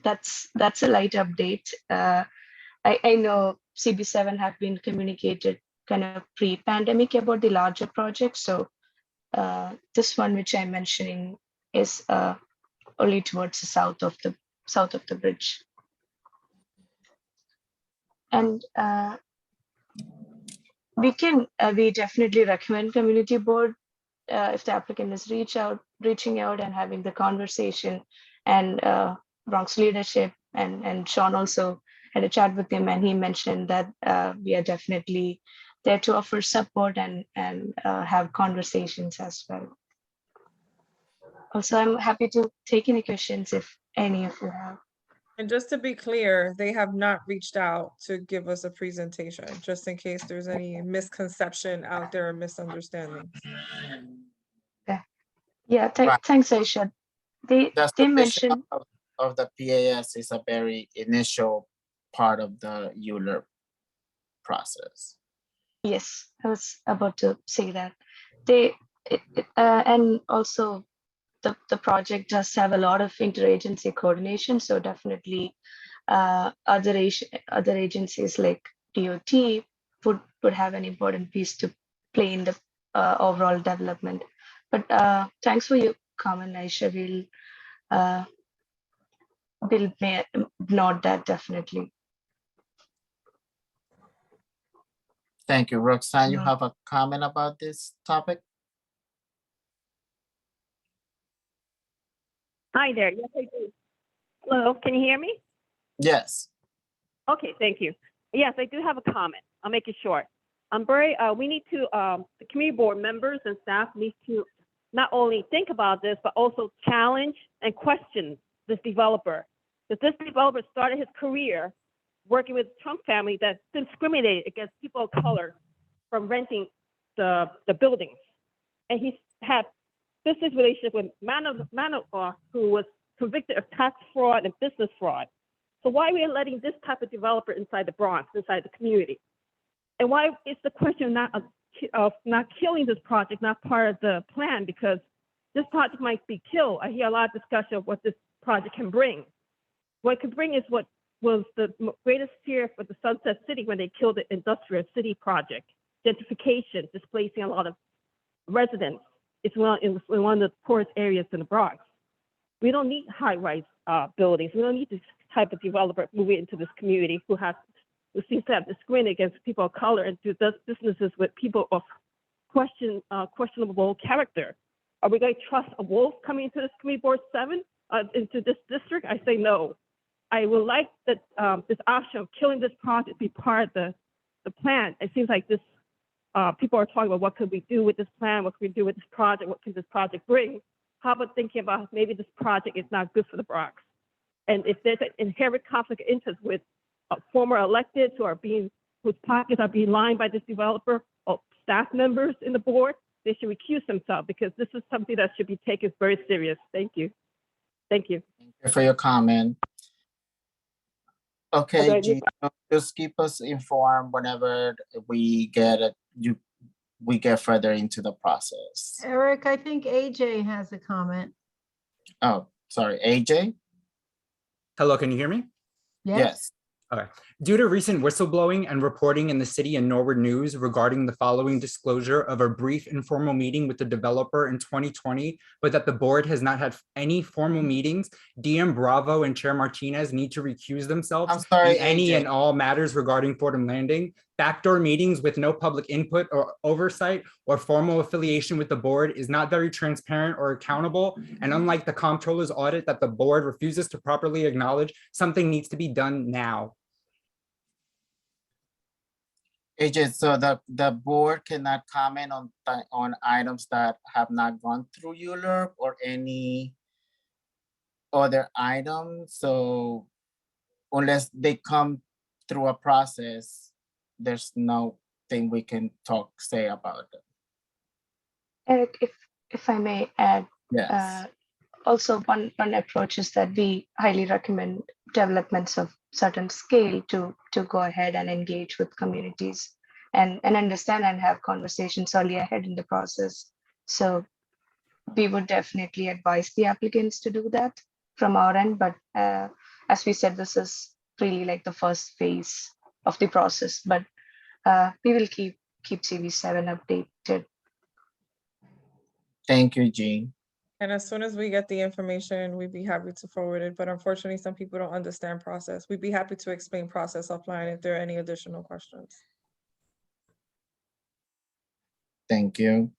that's a light update. I know CB7 have been communicated kind of pre-pandemic about the larger project. So this one, which I'm mentioning, is only towards the south of the bridge. And we definitely recommend community board if the applicant is reaching out and having the conversation, and Bronx leadership and Sean also had a chat with him, and he mentioned that we are definitely there to offer support and have conversations as well. Also, I'm happy to take any questions if any of you have. And just to be clear, they have not reached out to give us a presentation, just in case there's any misconception out there or misunderstanding. Yeah, thanks, Aisha. They mentioned of the PAS is a very initial part of the ULURP process. Yes, I was about to say that. And also the project does have a lot of interagency coordination. So definitely other agencies like DOT would have an important piece to play in the overall development. But thanks for your comment, Aisha. We'll note that definitely. Thank you. Roxanne, you Mhm. have a comment about this topic? Hi there. Yes, I do. Hello, can you hear me? Yes. Okay, thank you. Yes, I do have a comment. I'll make it short. We need to, the community board members and staff need to not only think about this, but also challenge and question this developer. Because this developer started his career working with the Trump family that discriminated against people of color from renting the buildings. And he's had business relationship with Manoa, who was convicted of tax fraud and business fraud. So why are we letting this type of developer inside the Bronx, inside the community? And why is the question of not killing this project not part of the plan? Because this project might be killed. I hear a lot of discussion of what this project can bring. What it could bring is what was the greatest fear for the Sunset City when they killed the industrial city project, gentrification, displacing a lot of residents. It's one of the poorest areas in the Bronx. We don't need high-rise buildings. We don't need this type of developer moving into this community who seems to have discriminated against people of color and does businesses with people of questionable character. Are we going to trust a wolf coming into this community board 7 into this district? I say no. I would like that this option of killing this project be part of the plan. It seems like this people are talking about what could we do with this plan, what could we do with this project, what can this project bring? How about thinking about maybe this project is not good for the Bronx? And if there's an inherent conflict of interest with former electeds whose pockets are being lined by this developer or staff members in the board, they should recuse themselves because this is something that should be taken very serious. Thank you. Thank you. Thank you for your comment. Okay, Okay, Gino, just keep us informed whenever we get further into the process. Eric, I think AJ has a comment. Oh, sorry, AJ? Hello, can you hear me? Yes. Okay. Due to recent whistleblowing and reporting in the city and Norwood News regarding the following disclosure of a brief informal meeting with the developer in 2020, but that the board has not had any formal meetings, DM Bravo and Chair Martinez need to recuse themselves I'm sorry, in any AJ. and all matters regarding Fordham Landing. Backdoor meetings with no public input or oversight or formal affiliation with the board is not very transparent or accountable. And unlike the comptroller's audit that the board refuses to properly acknowledge, something needs to be done now. AJ, so the board cannot comment on items that have not gone through ULURP or any other items. So unless they come through a process, there's nothing we can say about it. Eric, if I may add, Yes. also one approach is that we highly recommend developments of certain scale to go ahead and engage with communities and understand and have conversations early ahead in the process. So we would definitely advise the applicants to do that from our end. But as we said, this is really like the first phase of the process, but we will keep CV7 updated. Thank you, Jean. And as soon as we get the information, we'd be happy to forward it. But unfortunately, some people don't understand process. We'd be happy to explain process offline if there are any additional questions. Thank you.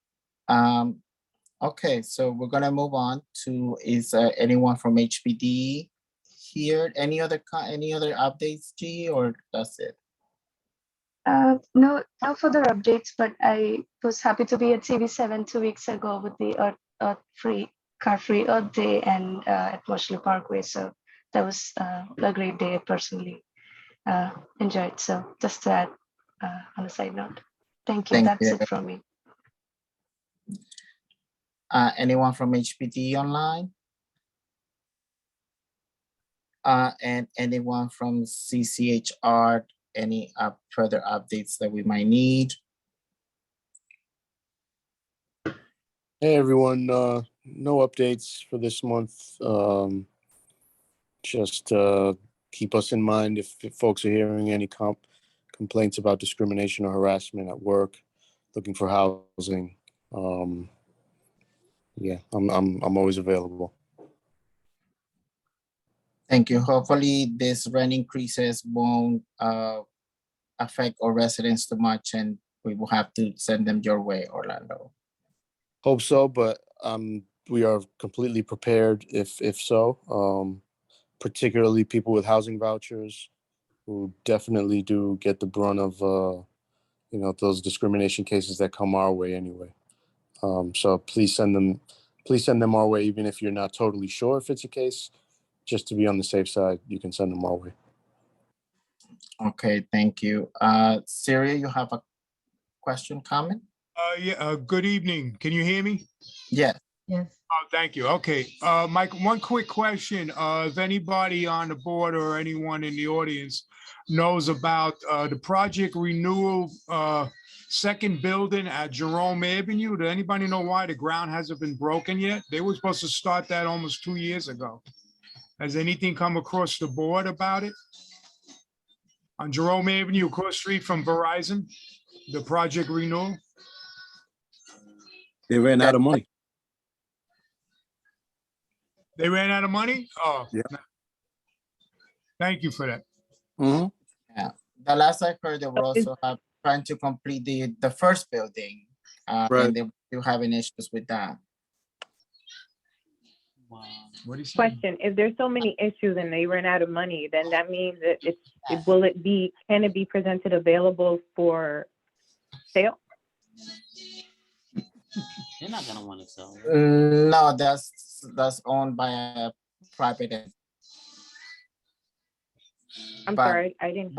Okay, so we're gonna move on to, is anyone from HPD here? Any other updates, G, or that's it? No further updates, but I was happy to be at CV7 2 weeks ago with the car-free Earth Day and at Mosley Parkway. So that was a great day. I personally enjoyed. So just that on a side note. Thank you. Thank That's you. it from me. Anyone from HPD online? And anyone from CCHR? Any further updates that we might need? Hey everyone, no updates for this month. Just keep us in mind if folks are hearing any complaints about discrimination or harassment at work, looking for housing. Yeah, I'm always available. Thank you. Hopefully this rent increases won't affect our residents too much and we will have to send them your way, Orlando. Hope so, but we are completely prepared if so. Particularly people with housing vouchers who definitely do get the brunt of those discrimination cases that come our way anyway. So please send them our way, even if you're not totally sure if it's a case. Just to be on the safe side, you can send them our way. Okay, thank you. Syria, you have a question, comment? Yeah, good evening. Can you hear me? Yes. Yes. Oh, thank you. Okay, Mike, one quick question. If anybody on the board or anyone in the audience knows about the project renewal second building at Jerome Avenue, does anybody know why the ground hasn't been broken yet? They were supposed to start that almost 2 years ago. Has anything come across the board about it? On Jerome Avenue, across the street from Verizon, the project renewal? They ran out of money. They ran out of money? Oh, yeah. Thank you for that. Yeah. The last I heard, they were also trying to complete the first building, Right. and they're still having issues with that. Question, if there's so many issues and they ran out of money, then that means that can it be presented available for sale? They're not gonna want to sell. No, that's owned by a private entity. I'm But sorry, I didn't.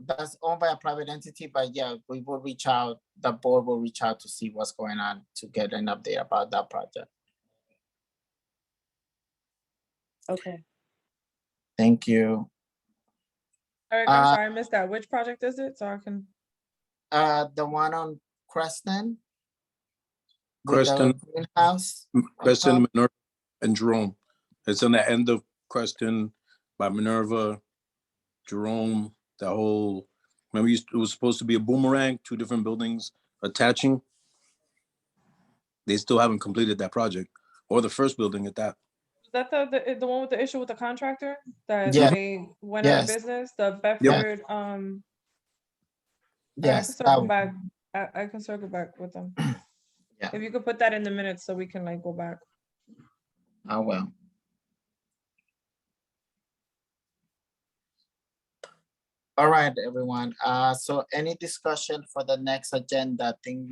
That's owned by a private entity, but yeah, we will reach out, the board will reach out to see what's going on to get an update about that project. Okay. Thank you. Eric, I'm sorry, I missed that. Which project is it? So I can. The one on Creston. Creston, greenhouse. Creston, Minerva, and Jerome. It's on the end of Creston by Minerva, Jerome, that whole, remember it was supposed to be a boomerang, 2 different buildings attaching. They still haven't completed that project, or the first building at that. Is that the one with the issue with the contractor that Yeah. they went out of Yes. business? The Bedford, I can Yes. circle back. I can circle back with them. Yeah. If you could put that in the minutes so we can like go back. I will. All right, everyone. So any discussion for the next agenda? I think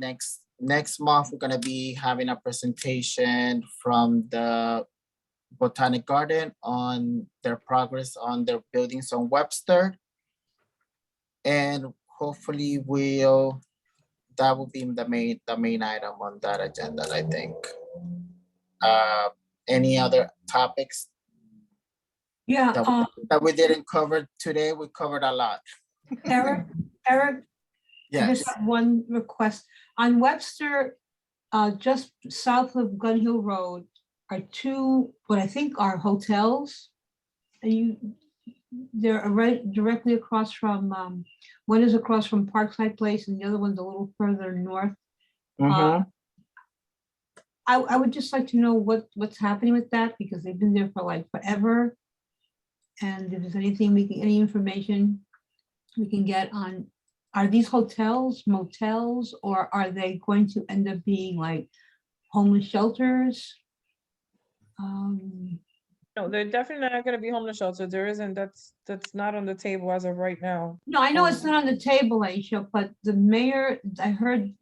next month we're gonna be having a presentation from the Botanic Garden on their progress on their buildings on Webster. And hopefully that will be the main item on that agenda, I think. Any other topics? Yeah, that we didn't cover today? We covered a lot. Eric, I just have one request. On Webster, just south of Gun Hill Road are 2, what I think are hotels. They're right directly across from, one is across from Parkside Place and the other one's a little further north. I would just like to know what's happening with that because they've been there for like forever. And if there's any information we can get on, are these hotels, motels, or are they going to end up being like homeless shelters? No, they're definitely not going to be homeless shelter. There isn't. That's not on the table as of right now. No, I know it's not on the table, Aisha, but the mayor, I heard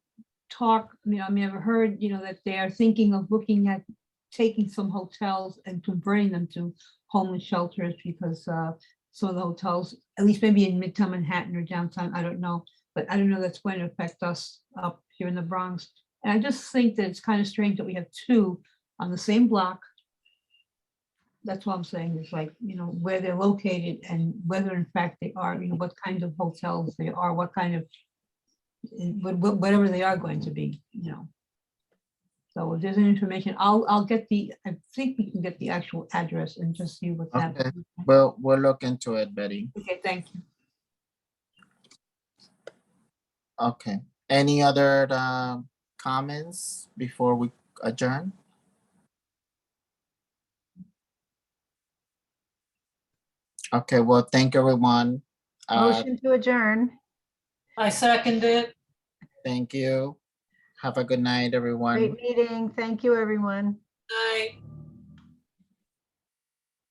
talk. I've heard that they are thinking of looking at taking some hotels and converting them to homeless shelters because some of the hotels, at least maybe in Midtown Manhattan or downtown, I don't know, but I don't know that's going to affect us up here in the Bronx. And I just think that it's kind of strange that we have 2 on the same block. That's what I'm saying, is like, where they're located and whether in fact they are, what kind of hotels they are, what kind of, whatever they are going to be, So if there's any information, I'll get I think we can get the actual address and just see what's happening. Well, we'll look into it, Betty. Okay, thank you. Okay. Any other comments before we adjourn? Okay, well, thank everyone. Motion to adjourn. I second it. Thank you. Have a good night, everyone. Great meeting. Thank you, everyone. Night.